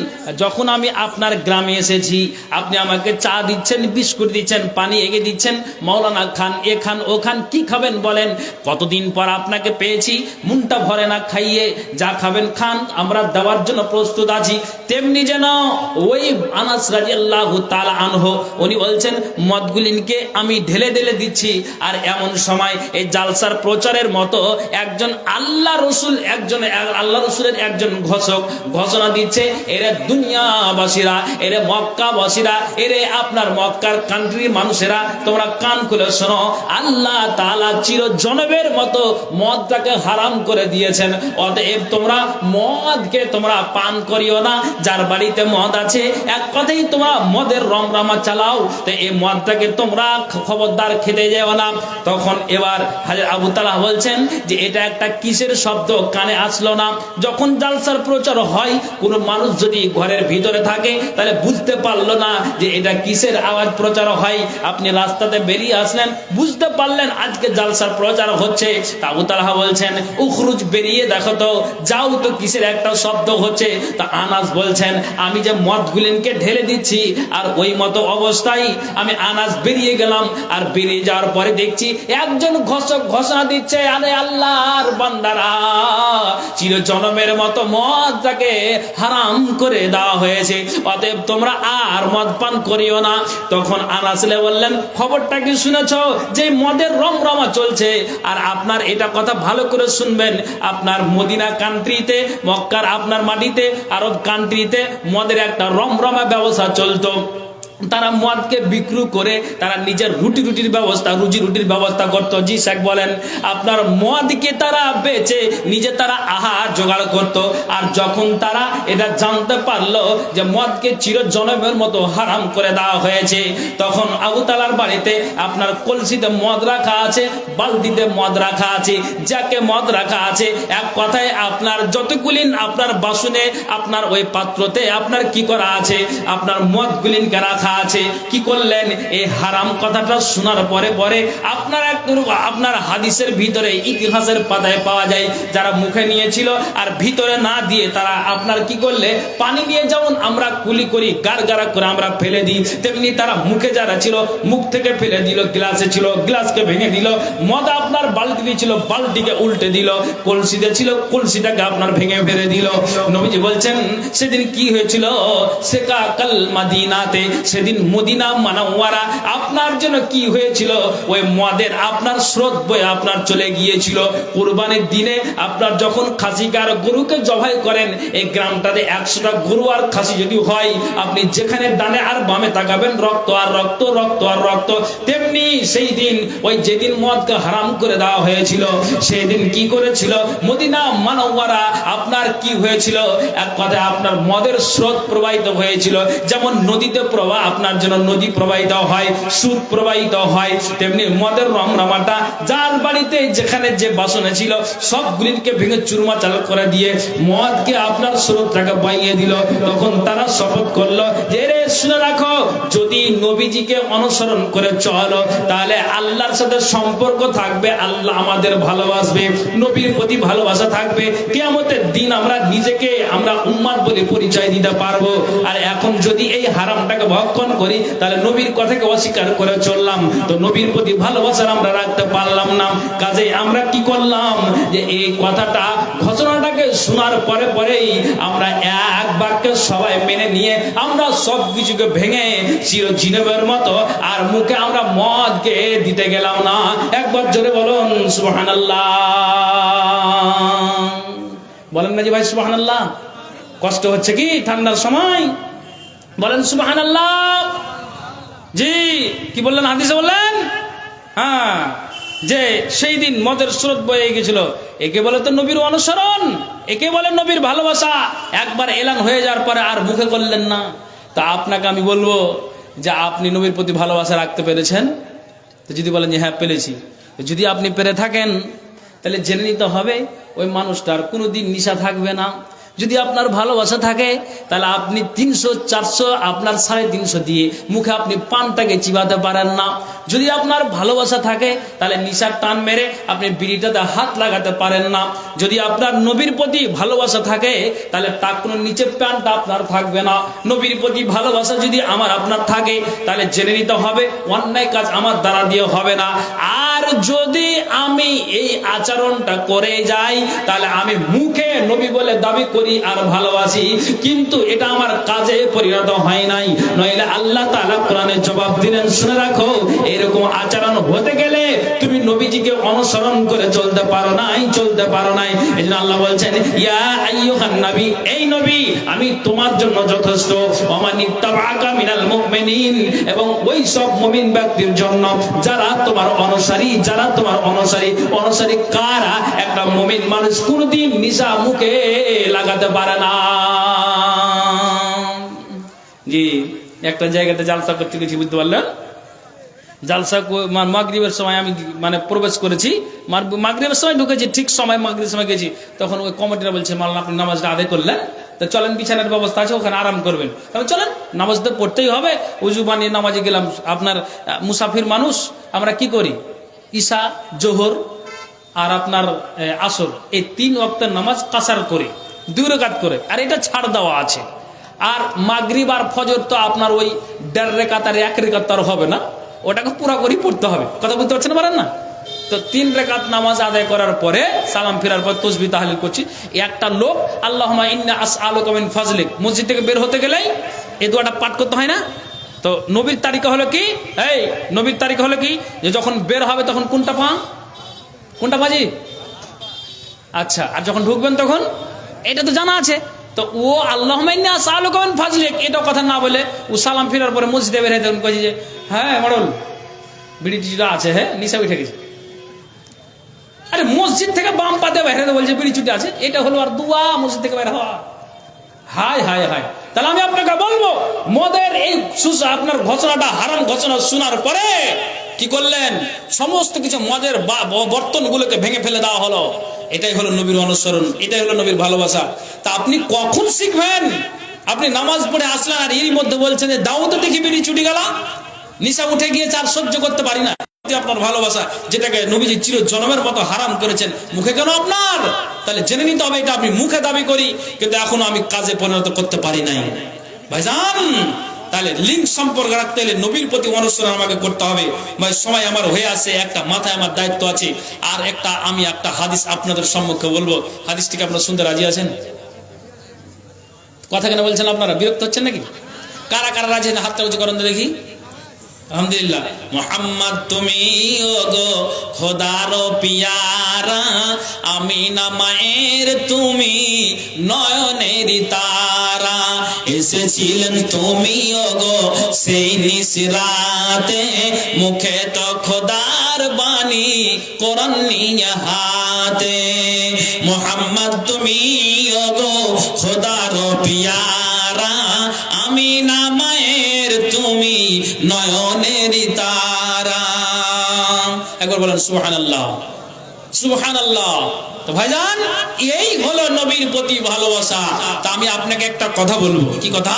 যখন আমি আপনার গ্রামে এসেছি, আপনি আমাকে চা দিচ্ছেন, বিস্কুট দিচ্ছেন, পানি এগিয়ে দিচ্ছেন, মাওলানা খান, এ খান ও খান, কি খাবেন বলেন? কতদিন পর আপনাকে পেয়েছি, মনটা ভরে না খাইয়ে, যা খাবেন খান, আমরা দেওয়ার জন্য প্রস্তুত আছি। তেমনি যেন ওই আনাস রাদিয়াল্লাহু তাআলা আনহু উনি বলছেন মদগুলিনকে আমি ঢেলে ঢেলে দিচ্ছি। আর এমন সময় এই জালসার প্রচারের মতো একজন আল্লাহ রসুলের একজন ঘোষক ঘোষণা দিচ্ছে, এরে দুনিয়াবাসীরা, এরে মক্কাবাসীরা, এরে আপনার মক্কার কান্ট্রির মানুষেরা, তোমরা কান খুলে শোনো, আল্লাহ তাআলা চিরজনবের মতো মদটাকে হারাম করে দিয়েছেন। অতএব তোমরা মদকে তোমরা পান করিও না। যার বাড়িতে মদ আছে এক কথাই তোমরা মদের রমরমা চালাও, তো এই মদটাকে তোমরা খবরদার খেতে যেও না। তখন এবার হযরত আবু তালহা বলছেন যে এটা একটা কিসের শব্দ কানে আসলো না? যখন জালসার প্রচার হয়, কোন মানুষ যদি ঘরের ভিতরে থাকে তাহলে বুঝতে পারলো না যে এটা কিসের আওয়াজ প্রচার হয়। আপনি রাস্তাতে বেরিয়ে আসলেন, বুঝতে পারলেন আজকে জালসার প্রচার হচ্ছে। আবু তালহা বলছেন উখরুজ, বেরিয়ে দেখো তো, যাও তো কিসের একটা শব্দ হচ্ছে। তা আনাস বলছেন আমি যে মদগুলিনকে ঢেলে দিচ্ছি, আর ওই মতো অবস্থায় আমি আনাস বেরিয়ে গেলাম। আর বেরিয়ে যাওয়ার পরে দেখছি একজন ঘোষক ঘোষণা দিচ্ছে, আরে আল্লাহর বান্দারা, চিরজনমের মতো মদটাকে হারাম করে দেওয়া হয়েছে, অতএব তোমরা আর মদ পান করিও না। তখন আনাস বললেন খবরটা কি শুনেছ যে মদের রমরমা চলছে? আর আপনার এটা কথা ভালো করে শুনবেন, আপনার মদিনা কান্ট্রিতে, মক্কার আপনার মাটিতে, আরব কান্ট্রিতে মদের একটা রমরমা ব্যবসা চলতো। তারা মদকে বিক্রি করে তারা নিজের রুটি রুটির ব্যবস্থা করত। জি শেখ বলেন, আপনার মদকে তারা বেচে নিজে তারা আহার জোগাড় করত। আর যখন তারা এটা জানতে পারলো যে মদকে চিরজনমের মতো হারাম করে দেওয়া হয়েছে, তখন আবু তালার বাড়িতে আপনার কলসিতে মদ রাখা আছে, বালতিতে মদ রাখা আছে, যাকে মদ রাখা আছে, এক কথায় আপনার যতগুলিন আপনার বাসনে আপনার ওই পাত্রতে আপনার কি করা আছে, আপনার মদগুলিনকে রাখা আছে। কি করলেন, এই হারাম কথাটা শোনার পরে পরে আপনার হাদিসের ভিতরে ইতিহাসের পাতায় পাওয়া যায়, যারা মুখে নিয়েছিল আর ভিতরে না দিয়ে তারা আপনার কি করলে, পানি নিয়ে যেমন আমরা কুলি করি গারগারা করে আমরা ফেলে দিই, তেমনি তারা মুখে যারা ছিল মুখ থেকে ফেলে দিল, গ্লাসে ছিল গ্লাসকে ভেঙে দিল, মদ আপনার বালতি ছিল বালতিকে উল্টে দিল, কলসিতে ছিল কলসিটাকে আপনার ভেঙে ফেলে দিল। নবীজি বলছেন সেদিন কি হয়েছিল, সেকা কাল মাদিনাতে, সেদিন মদিনা মানওয়ারা আপনার জন্য কি হয়েছিল, ওই মদের আপনার স্রোত বয়ে আপনার চলে গিয়েছিল। কুরবানির দিনে আপনার যখন খাসিকার গরুকে জবাই করেন, এই গ্রামটাতে 100টা গরু আর খাসি যদি হয়, আপনি যেখানে ডানে আর বামে তাকাবেন রক্ত আর রক্ত, রক্ত আর রক্ত। তেমনি সেই দিন ওই যেদিন মদকে হারাম করে দেওয়া হয়েছিল, সেই দিন কি করেছিল মদিনা মানওয়ারা আপনার কি হয়েছিল, এক কথায় আপনার মদের স্রোত প্রবাহিত হয়েছিল। যেমন নদীতে প্রবাহ আপনার জন্য নদী প্রবাহিত হয়, সুদ প্রবাহিত হয়, তেমনি মদের রমরমাটা যার বাড়িতে যেখানে যে বাসনে ছিল সবগুলিকে ভেঙে চুরমাচাল করে দিয়ে মদকে আপনার স্রোতটাকে বাইয়ে দিল। তখন তারা শপথ করলো যে রে শুনে রাখো, যদি নবীজিকে অনুসরণ করে চলো তাহলে আল্লাহর সাথে সম্পর্ক থাকবে, আল্লাহ আমাদের ভালোবাসবে, নবীর প্রতি ভালোবাসা থাকবে, কিয়ামতের দিন আমরা নিজেকে আমরা উম্মাত বলে পরিচয় দিতে পারবো। আর এখন যদি এই হারামটাকে ভক্ষণ করি তাহলে নবীর কথাকে অস্বীকার করে চললাম, তো নবীর প্রতি ভালোবাসার আমরা রাখতে পারলাম না। কাজেই আমরা কি করলাম, যে এই কথাটা ঘোষণাটাকে শোনার পরে পরেই আমরা এক বাক্যে সবাই মেনে নিয়ে আমরা সব কিছুকে ভেঙে চিরজীবনের মতো আর মুখে আমরা মদকে দিতে গেলাম না। একবার জোরে বলুন সুবহানাল্লাহ, বলেন না জি ভাই সুবহানাল্লাহ। কষ্ট হচ্ছে কি ঠান্ডার সময়, বলেন সুবহানাল্লাহ। জি কি বললেন, হাদিসে বললেন, হ্যাঁ, যে সেই দিন মদের স্রোত বয়ে গেছিল। একে বলে তো নবীর অনুসরণ, একে বলে নবীর ভালোবাসা। একবার এলান হয়ে যাওয়ার পরে আর মুখে করলেন না। তা আপনাকে আমি বলবো যে আপনি নবীর প্রতি ভালোবাসা রাখতে পেরেছেন? তো যদি বলেন যে হ্যাঁ পেরেছি, যদি আপনি পেরে থাকেন তাহলে জেনে নিতে হবে ওই মানুষটার কোনোদিন নিশা থাকবে না। যদি আপনার ভালোবাসা থাকে তাহলে আপনি 300 400 আপনার 350 দিয়ে মুখে আপনি পানটাকে চিবাতে পারেন না। যদি আপনার ভালোবাসা থাকে তাহলে নিশার টান মেরে আপনি বিড়িটাতে হাত লাগাতে পারেন না। যদি আপনার নবীর প্রতি ভালোবাসা থাকে তাহলে টাকনোর নিচে প্যান্টটা আপনার থাকবে না। নবীর প্রতি ভালোবাসা যদি আমার আপনার থাকে তাহলে জেনে নিতে হবে অন্যায় কাজ আমার দ্বারা দিয়ে হবে না। আর যদি আমি এই আচরণটা করে যাই তাহলে আমি মুখে নবী বলে দাবি করি আর ভালোবাসি, কিন্তু এটা আমার কাজে পরিণত হয় নাই। নইলে আল্লাহ তাআলা কোরআনে জবাব দিলেন, শুনে রাখো, এরকম আচরণ হতে গেলে তুমি নবীজিকে অনুসরণ করে চলতে পারো নাই, চলতে পারো নাই। এজন্য আল্লাহ বলছেন, ইয়া আইয়ুহান নবী, এই নবী আমি তোমার জন্য যথেষ্ট, ওয়া ইত্তাবাআকা মিনাল মুমিনিন, এবং ওই সব মুমিন ব্যক্তির জন্য যারা তোমার অনুসারী, যারা তোমার অনুসারী কারা? একটা মুমিন মানুষ কোনদিন নিশা মুখে লাগাতে পারে না। জি একটা জায়গাতে জালসা করতে গেছি, বুঝতে পারলেন, জালসা মাগরিবের সময় আমি মানে প্রবেশ করেছি, মাগরিবের সময় ঢুকেছি, ঠিক সময় মাগরিবের সময় গেছি। তখন ওই কমিটিরা বলছে, মাওলানা আপনি নামাজটা আদায় করলেন, তো চলেন বিছানার ব্যবস্থা আছে ওখানে আরাম করবেন। তবে চলেন, নামাজ তো পড়তেই হবে। উজু বানিয়ে নামাজে গেলাম। আপনার মুসাফির মানুষ আমরা কি করি, ঈশা জোহর আর আপনার আসর, এই 3 ওয়াক্তের নামাজ কাসার করে 2 রাকাত করে, আর এটা ছাড় দেওয়া আছে। আর মাগরিব আর ফজর তো আপনার ওই 1.5 রাকাত আর 1 রাকাত তার হবে না, ওটাকে পুরো করে পড়তে হবে। কথা বলতে পারছেন পারেন না? তো 3 রাকাত নামাজ আদায় করার পরে সালাম ফেরার পর তাসবিহ তাহলিল করছি। একটা লোক আল্লাহুম্মা ইন্না আসআলুকা মিন ফাজলিক, মসজিদ থেকে বের হতে গেলেই এই দোয়াটা পাঠ করতে হয় না? তো নবীর তারিকা হলো কি, এই নবীর তারিকা হলো কি, যে যখন বের হবে তখন কোনটা পা, কোনটা বাজি? আচ্ছা, আর যখন ঢুকবেন তখন, এটা তো জানা আছে। তো ও আল্লাহ ফাজলিক এটা কথা না বলে ও সালাম ফিরার পরে মসজিদে বের হয়ে কয়েছে যে হ্যাঁ মডল বিড়ি টিটা আছে, হ্যাঁ নিশা উঠে গেছে। আরে মসজিদ থেকে বাম পাতে বের হতে বলছে বিড়ি চুটি আছে, এটা হলো আর দুয়া মসজিদ থেকে বের হওয়া। হায় হায় হায়। তাহলে আমি আপনাকে বলবো মদের এই আপনার ঘোষণাটা হারাম ঘোষণা শোনার পরে কি করলেন, সমস্ত কিছু মদের বর্তনগুলোকে ভেঙে ফেলে দেওয়া হলো। এটাই হলো নবীর অনুসরণ, এটাই হলো নবীর ভালোবাসা। তা আপনি কখন শিখবেন? আপনি নামাজ পড়ে আসলেন আর এরই মধ্যে বলছেন যে দাও তো দেখি বিড়ি চুটি গেলা, নিশা উঠে গিয়েছে আর সহ্য করতে পারি না। আপনার ভালোবাসা যেটাকে নবীজি চির জন্মের মতো হারাম করেছেন, মুখে কেন আপনার? তাহলে জেনে নিতে হবে এটা আমি মুখে দাবি করি কিন্তু এখনো আমি কাজে পরিণত করতে পারি নাই। ভাইজান তাহলে লিঙ্ক সম্পর্ক রাখতে হলে নবীর প্রতি অনুসরণ আমাকে করতে হবে। ভাই সময় আমার হয়ে আছে, একটা মাথায় আমার দায়িত্ব আছে। আর আমি একটা হাদিস আপনাদের সম্মুখে বলবো, হাদিসটিকে আপনারা শুনতে রাজি আছেন? কথা কেন বলছেন আপনারা, বিরক্ত হচ্ছেন নাকি? কারা কারা রাজি আছেন হাতটা উঁচু করেন দেখি। আলহামদুলিল্লাহ। মোহাম্মদ তুমি ওগো খোদার পিয়ারা, আমিনা মায়ের তুমি নয়নের তারা, এসেছিলেন তুমি ওগো সেই নিসরাতে, মুখে তো খোদার বাণী কোরআন নিয়ে হাতে। মোহাম্মদ তুমি ওগো খোদার পিয়ারা, আমিনা মায়ের তুমি নয়নের তারা। একবার বলেন সুবহানাল্লাহ, সুবহানাল্লাহ। তো ভাইজান এই হলো নবীর প্রতি ভালোবাসা। তা আমি আপনাকে একটা কথা বলবো। কি কথা?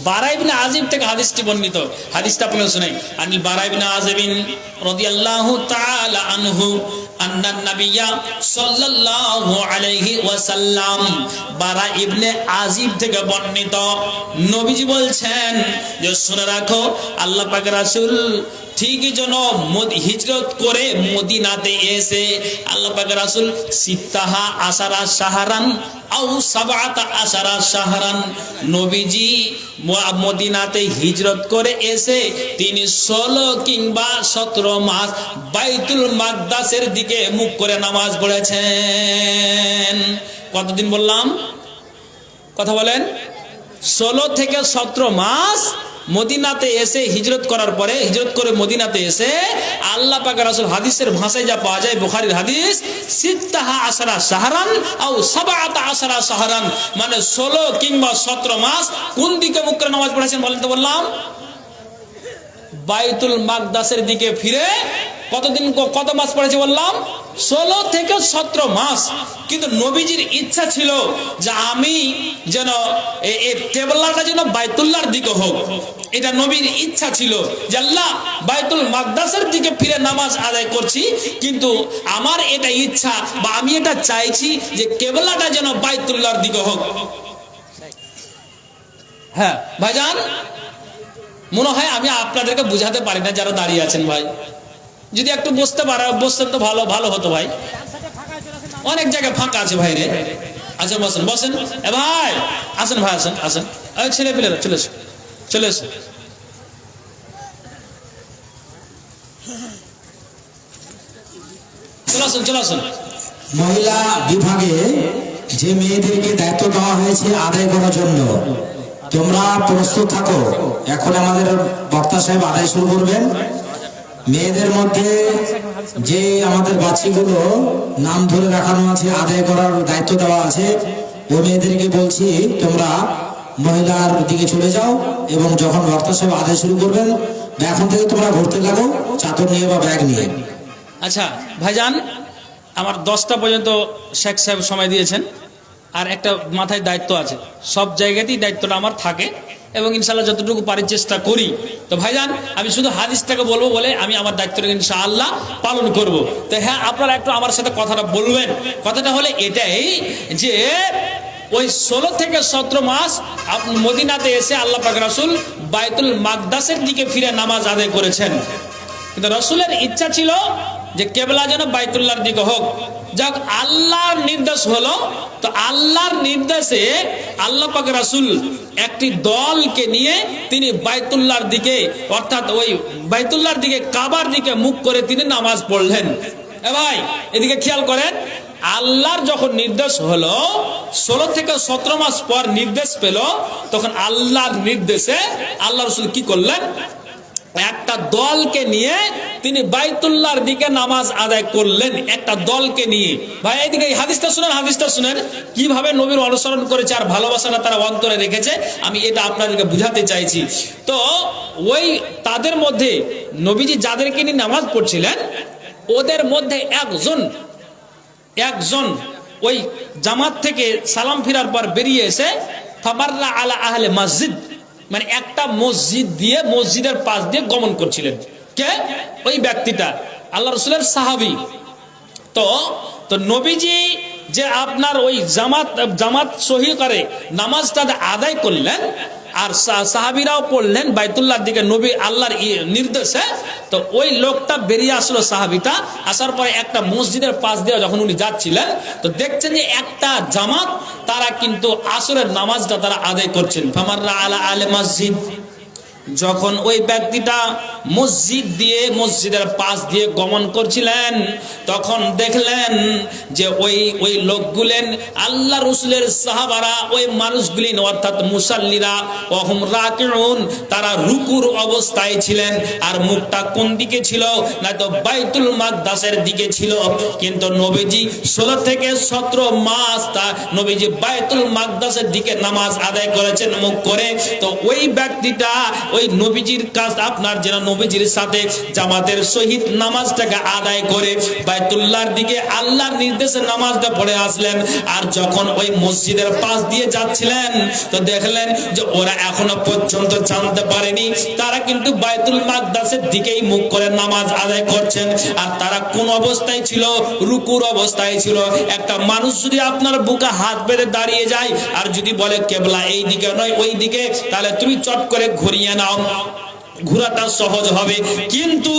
বারা ইবনে আযিব থেকে হাদিসটি বর্ণিত, হাদিসটা আপনাকে শুনাই। আনিল বারা ইবনে আযিব রাদিয়াল্লাহু তাআলা আনহু আন্না নাবিয়্যা সাল্লাল্লাহু আলাইহি ওয়াসাল্লাম, বারা ইবনে আযিব থেকে বর্ণিত, নবীজি বলছেন যে শুনে রাখো আল্লাহ পাক রাসূল ঠিকই যেন হিজরত করে মদিনাতে এসে আল্লাহ পাক রাসূল সিত্তাহা আশারা শাহরান আও সাবআতা আশারা শাহরান, নবীজি মদিনাতে হিজরত করে এসে তিনি 16 কিংবা 17 মাস বাইতুল মাকদাসের দিকে মুখ করে নামাজ পড়েছেন। কতদিন বললাম? কথা বলেন। 16 থেকে 17 মাস মদিনাতে এসে হিজরত করার পরে, হিজরত করে মদিনাতে এসে আল্লাহ পাক রাসূল হাদিসের ভাষায় যা পাওয়া যায়, বুখারীর হাদিস, সিত্তাহা আশারা শাহরান আও সাবআতা আশারা শাহরান, মানে 16 কিংবা 17 মাস কোন দিকে মুখ করে নামাজ পড়েছেন বলেন তো? বললাম বাইতুল মাকদাসের দিকে ফিরে। কতদিন, কত মাস পড়েছে বললাম? 16 থেকে 17 মাস। কিন্তু নবীজির ইচ্ছা ছিল যে আমি যেন এই কেবলাটা যেন বাইতুল্লাহর দিকে হোক, এটা নবীর ইচ্ছা ছিল যে আল্লাহ বাইতুল মাকদাসের দিকে ফিরে নামাজ আদায় করছি, কিন্তু আমার এটা ইচ্ছা বা আমি এটা চাইছি যে কেবলাটা যেন বাইতুল্লাহর দিকে হোক। হ্যাঁ ভাইজান, মনে হয় আমি আপনাদেরকে বুঝাতে পারি না যারা দাঁড়িয়ে আছেন। ভাই যদি একটু বসতেন তো ভালো ভালো হতো ভাই। অনেক জায়গায় ফাঁকা আছে ভাই রে। আচ্ছা বসেন বসেন। এ ভাই আসেন, ভাই আসেন আসেন। ছেলে পেলেরা চলে এসো, চলে এসো। চলে আসুন, চলে আসুন। মহিলা বিভাগে যে মেয়েদেরকে দায়িত্ব দেওয়া হয়েছে আদায় করার জন্য, তোমরা প্রস্তুত থাকো। এখন আমাদের বক্তা সাহেব আদায় শুরু করবেন। মেয়েদের মধ্যে যে আমাদের বাচ্চাগুলো নাম ধরে রাখানো আছে, আদায় করার দায়িত্ব দেওয়া আছে, ওই মেয়েদেরকে বলছি তোমরা মহিলার দিকে চলে যাও এবং যখন বক্তা সাহেব আদায় শুরু করবেন এখন থেকে তোমরা ঘুরতে লাগো চাদর নিয়ে বা ব্যাগ নিয়ে। আচ্ছা ভাইজান, আমার 10টা পর্যন্ত শেখ সাহেব সময় দিয়েছেন, আর একটা মাথায় দায়িত্ব আছে। সব জায়গাতেই দায়িত্বটা আমার থাকে এবং ইনশাআল্লাহ যতটুকু পারি চেষ্টা করি। তো ভাইজান আমি শুধু হাদিসটাকে বলবো বলে আমি আমার দায়িত্বটাকে ইনশাআল্লাহ পালন করব। তো হ্যাঁ, আপনারা একটু আমার সাথে কথাটা বলবেন। কথাটা হলে এটাই যে ওই 16 থেকে 17 মাস মদিনাতে এসে আল্লাহ পাক রাসূল বাইতুল মাকদাসের দিকে ফিরে নামাজ আদায় করেছেন, কিন্তু রাসূলের ইচ্ছা ছিল যে কেবলা যেন বাইতুল্লাহর দিকে হোক। যাক, আল্লাহর নির্দেশ হলো। তো আল্লাহর নির্দেশে আল্লাহ পাক রাসূল একটি দলকে নিয়ে তিনি বাইতুল্লাহর দিকে, অর্থাৎ ওই বাইতুল্লাহর দিকে, কাবার দিকে মুখ করে তিনি নামাজ পড়লেন। এ ভাই এদিকে খেয়াল করেন, আল্লাহর যখন নির্দেশ হলো 16 থেকে 17 মাস পর নির্দেশ পেল, তখন আল্লাহর নির্দেশে আল্লাহ রাসূল কি করলেন, একটা দলকে নিয়ে তিনি বাইতুল্লাহর দিকে নামাজ আদায় করলেন। একটা দলকে নিয়ে, ভাই এইদিকে এই হাদিসটা শুনেন কিভাবে নবীর অনুসরণ করেছে আর ভালোবাসাটা তারা অন্তরে রেখেছে, আমি এটা আপনাদেরকে বুঝাতে চাইছি। তো ওই তাদের মধ্যে নবীজি যাদেরকে নিয়ে নামাজ পড়ছিলেন, ওদের মধ্যে একজন ওই জামাত থেকে সালাম ফিরার পর বেরিয়ে এসে ফাবাররা আলা আহলে মসজিদ, মানে একটা মসজিদ দিয়ে মসজিদের পাশ দিয়ে গমন করছিলেন। কে? ওই ব্যক্তিটা আল্লাহ রাসূলের সাহাবী। তো নবীজি যে আপনার ওই জামাত সহি করে নামাজটা আদায় করলেন, আর সাহাবীরাও পড়লেন বাইতুল্লাহর দিকে নবী আল্লাহর নির্দেশে। তো ওই লোকটা বেরিয়ে আসলো, সাহাবীটা আসার পরে একটা মসজিদের পাশ দিয়ে যখন উনি যাচ্ছিলেন, তো দেখছেন যে একটা জামাত তারা কিন্তু আসরের নামাজটা তারা আদায় করছেন। ফামাররা আলা আহলে মসজিদ, যখন ওই ব্যক্তিটা মসজিদের পাশ দিয়ে গমন করছিলেন, তখন দেখলেন যে ওই লোকগুলেন আল্লাহ রাসূলের সাহাবারা, ওই মানুষগুলিন অর্থাৎ মুসাল্লিরা ওহুম রাকিউন, তারা রুকুর অবস্থায় ছিলেন। আর মুখটা কোন দিকে ছিল? না তো বাইতুল মাকদাসের দিকে ছিল। কিন্তু নবীজি 16 থেকে 17 মাস নবীজি বাইতুল মাকদাসের দিকে নামাজ আদায় করেছেন মুখ করে। তো ওই ব্যক্তিটা ওই নবীজির কাজ আপনার যেন নবীজির সাথে জামাতের সহিত নামাজটাকে আদায় করে বাইতুল্লাহর দিকে আল্লাহর নির্দেশে নামাজটা পড়ে আসলেন। আর যখন ওই মসজিদের পাশ দিয়ে যাচ্ছিলেন, তো দেখলেন যে ওরা এখনো পর্যন্ত জানতে পারেনি তারা কিন্তু বাইতুল মাকদাসের দিকেই মুখ করে নামাজ আদায় করছেন। আর তারা কোন অবস্থায় ছিল? রুকুর অবস্থায় ছিল। একটা মানুষ যদি আপনার বুকে হাত বেঁধে দাঁড়িয়ে যায় আর যদি বলে কেবলা এই দিকে নয় ওই দিকে, তাহলে তুমি চট করে ঘুরিয়ে নাও, ঘোরাটা সহজ হবে। কিন্তু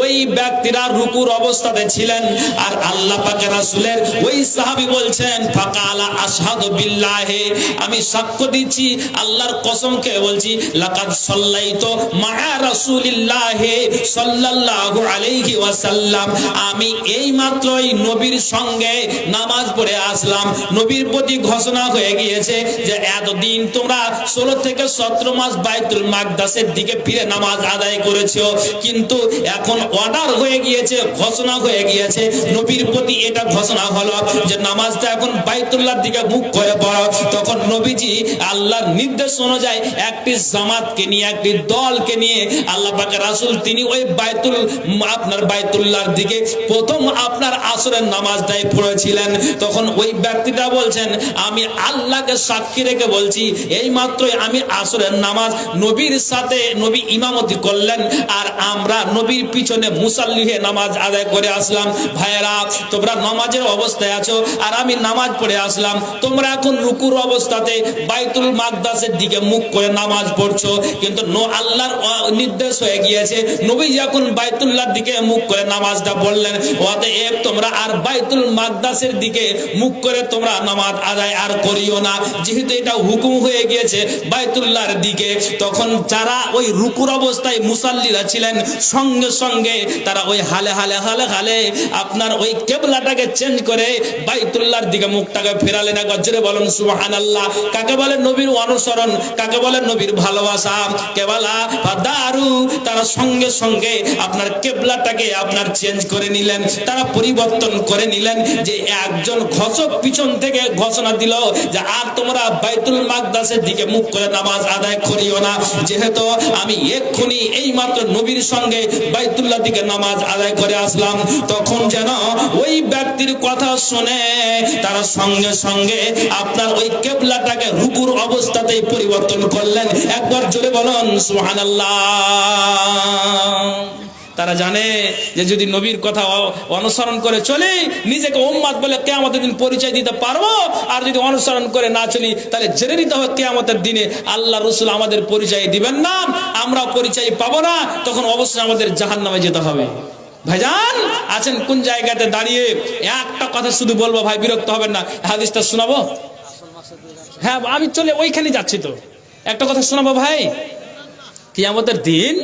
ওই ব্যক্তিরা রুকুর অবস্থাতে ছিলেন। আর আল্লাহ পাকের রাসূলের ওই সাহাবী বলছেন ফাকালা আশহাদু বিল্লাহি, আমি সাক্ষ্য দিচ্ছি আল্লাহর কসম খেয়ে বলছি, লাকাদ সাল্লাইতু মা রাসূলিল্লাহি সাল্লাল্লাহু আলাইহি ওয়াসাল্লাম, আমি এই মাত্রই নবীর সঙ্গে নামাজ পড়ে আসলাম। নবীর প্রতি ঘোষণা হয়ে গিয়েছে যে এতদিন তোমরা 16 থেকে 17 মাস বাইতুল মাকদাসের দিকে ফিরে নামাজ আদায় করেছো, কিন্তু এখন অর্ডার হয়ে গিয়েছে, ঘোষণা হয়ে গিয়েছে, নবীর প্রতি এটা ঘোষণা হলো যে নামাজটা এখন বাইতুল্লাহর দিকে মুখ করে পড়ো। তখন নবীজি আল্লাহর নির্দেশ অনুযায়ী একটি জামাতকে নিয়ে, একটি দলকে নিয়ে আল্লাহ পাকের রাসূল তিনি ওই বাইতুল্লাহর দিকে প্রথম আপনার আসরের নামাজটাই পড়েছিলেন। তখন ওই ব্যক্তিটা বলছেন, আমি আল্লাহকে সাক্ষী রেখে বলছি এই মাত্রই আমি আসরের নামাজ নবীর সাথে নবী ইমামতি করলেন আর আমরা নবীর পিছনে মুসাল্লি হয়ে নামাজ আদায় করে আসলাম। ভাইয়েরা, তোমরা নামাজের অবস্থায় আছো আর আমি নামাজ পড়ে আসলাম, তোমরা এখন রুকুর অবস্থাতে বাইতুল মাকদাসের দিকে মুখ করে নামাজ পড়ছো। কিন্তু আল্লাহর নির্দেশ হয়ে গিয়েছে, নবী যখন বাইতুল্লাহর দিকে মুখ করে নামাজটা পড়লেন, অতএব তোমরা আর বাইতুল মাকদাসের দিকে মুখ করে তোমরা নামাজ আদায় আর করিও না, যেহেতু এটা হুকুম হয়ে গিয়েছে বাইতুল্লাহর দিকে। তখন যারা ওই রুকুর অবস্থায় মুসাল্লিরা ছিলেন, সঙ্গে সঙ্গে তারা ওই হালে আপনার ওই কেবলাটাকে চেঞ্জ করে বাইতুল্লাহর দিকে মুখটাকে ফেরালেন। একবার জোরে বলুন সুবহানাল্লাহ। কাকে বলে নবীর অনুসরণ, কাকে বলে নবীর ভালোবাসা? কেবলা বা দারু, তারা সঙ্গে সঙ্গে আপনার কেবলাটাকে আপনার চেঞ্জ করে নিলেন, তারা পরিবর্তন করে নিলেন। যে একজন ঘোষক পিছন থেকে ঘোষণা দিল যে আর তোমরা বাইতুল মাকদাসের দিকে মুখ করে নামাজ আদায় করিও না, যেহেতু আমি এক্ষুনি এই মাত্র নবীর সঙ্গে বাইতুল্লাহ দিকে নামাজ আদায় করে আসলাম। তখন যেন ওই ব্যক্তির কথা শুনে তারা সঙ্গে সঙ্গে আপনার ওই কেবলাটাকে রুকুর অবস্থাতেই পরিবর্তন করলেন। একবার জোরে বলুন সুবহানাল্লাহ। তারা জানে যে যদি নবীর কথা অনুসরণ করে চলি, নিজেকে উম্মত বলে কিয়ামতের দিন পরিচয় দিতে পারবো। আর যদি অনুসরণ করে না চলি, তাহলে জেনে নিতে হবে কিয়ামতের দিনে আল্লাহ রাসূল আমাদের পরিচয় দিবেন না, আমরা পরিচয় পাবো না, তখন অবশ্যই আমাদের জাহান্নামে যেতে হবে। ভাইজান আছেন কোন জায়গাতে দাঁড়িয়ে, একটা কথা শুধু বলবো ভাই, বিরক্ত হবেন না, হাদিসটা শোনাবো। হ্যাঁ, আমি চলে ওইখানে যাচ্ছি, তো একটা কথা শোনাবো ভাই। কিয়ামতের দিন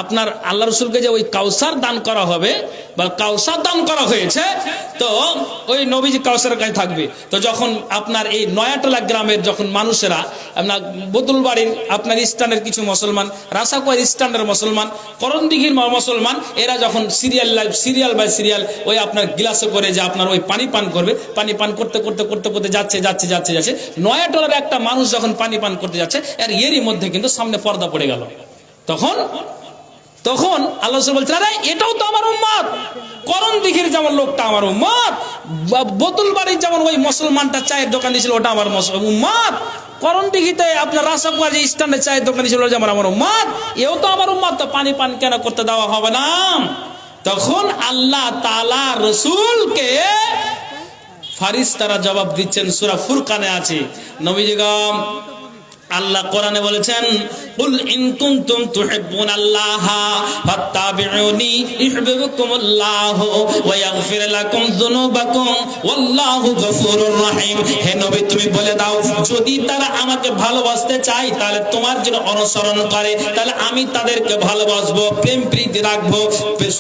আপনার আল্লাহ রাসূলকে যে ওই কাউসার দান করা হবে, বা কাউসার দান করা হয়েছে, তো ওই নবীজি কাউসারের কাছে থাকবে। তো যখন আপনার এই নয়াটোলা গ্রামের যখন মানুষেরা আপনার বদুলবাড়ির আপনার স্টানের কিছু মুসলমান, রাসাকুয়ার স্টানের মুসলমান, করণদিঘির মুসলমান, এরা যখন সিরিয়াল বাই সিরিয়াল ওই আপনার গ্লাসে করে যে আপনার ওই পানি পান করবে, পানি পান করতে করতে করতে করতে যাচ্ছে নয়াটোলার একটা মানুষ যখন পানি পান করতে যাচ্ছে, আর এরই মধ্যে কিন্তু সামনে পর্দা পড়ে গেল। তখন আল্লাহ রাসূল বলছেন, আরে এটাও তো আমার উম্মত, করণদিঘির যেমন লোকটা আমার উম্মত, বতুলবাড়ির যেমন ওই মুসলমানটা চায়ের দোকান দিয়েছিল ওটা আমার উম্মত, করণদিঘিতে আপনার রাসাকুয়া যে স্ট্যান্ডে চায়ের দোকান দিয়েছিল যেমন আমার উম্মত, এও তো আমার উম্মত, তো পানি পান কেন করতে দেওয়া হবে না? তখন আল্লাহ তাআলা রাসূলকে ফারিস্তারা জবাব দিচ্ছেন, সূরা ফুরকানে আছে। নবীজিগণ আল্লাহ কোরআনে বলেছেন, কুল ইন কুনতুম তুহিব্বুনাল্লাহা ফাত্তাবিউনি ইউহিব্বুকুমুল্লাহু ওয়া ইয়াগফির লাকুম যুনুবাকুম ওয়াল্লাহু গফুরুর রহিম। হে নবী তুমি বলে দাও, যদি তারা আমাকে ভালোবাসতে চায় তাহলে তোমার জন্য অনুসরণ করে, তাহলে আমি তাদেরকে ভালোবাসবো, প্রেম প্রীতি রাখবো,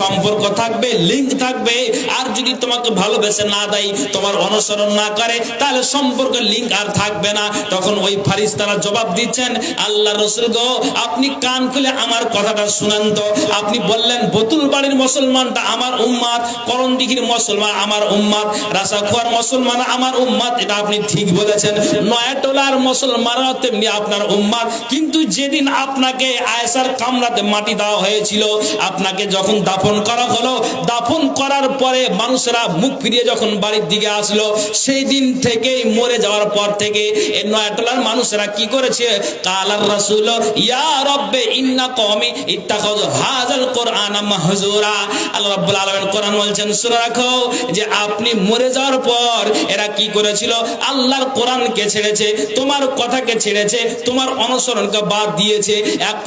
সম্পর্ক থাকবে, লিঙ্ক থাকবে। আর যদি তোমাকে ভালোবেসে না দেয়, তোমার অনুসরণ না করে, তাহলে সম্পর্ক লিঙ্ক আর থাকবে না। তখন ওই ফারিস্তারা জবাব দিচ্ছেন, আল্লাহ রাসূল গো, আপনি কান খুলে আমার কথাটা শুনেন তো। আপনি বললেন বতুলবাড়ির মুসলমানটা আমার উম্মত, করণদিঘির মুসলমান আমার উম্মত, রাসাখোয়ার মুসলমান আমার উম্মত, এটা আপনি ঠিক বলেছেন। নয়াটোলার মুসলমানরা তেমনি আপনার উম্মত। কিন্তু যেদিন আপনাকে আয়েশার কামরাতে মাটি দেওয়া হয়েছিল, আপনাকে যখন দাফন করা হলো, দাফন করার পরে মানুষেরা মুখ ফিরিয়ে যখন বাড়ির দিকে আসলো, সেই দিন থেকেই মরে যাওয়ার পর থেকে এই নয়াটোলার মানুষেরা কি করেছে, কালার রাসূল ইয়া রব্বে ইন্না কওমি ইত্তাখাযু হাযাল কুরআনা মাহজুরা। আল্লাহ রাব্বুল আলামিন কোরআন বলছেন, শুনে রাখো যে আপনি মরে যাওয়ার পর এরা কি করেছিল, আল্লাহর কোরআনকে ছেড়েছে, তোমার কথাকে ছেড়েছে, তোমার অনুসরণকে বাদ দিয়েছে। এক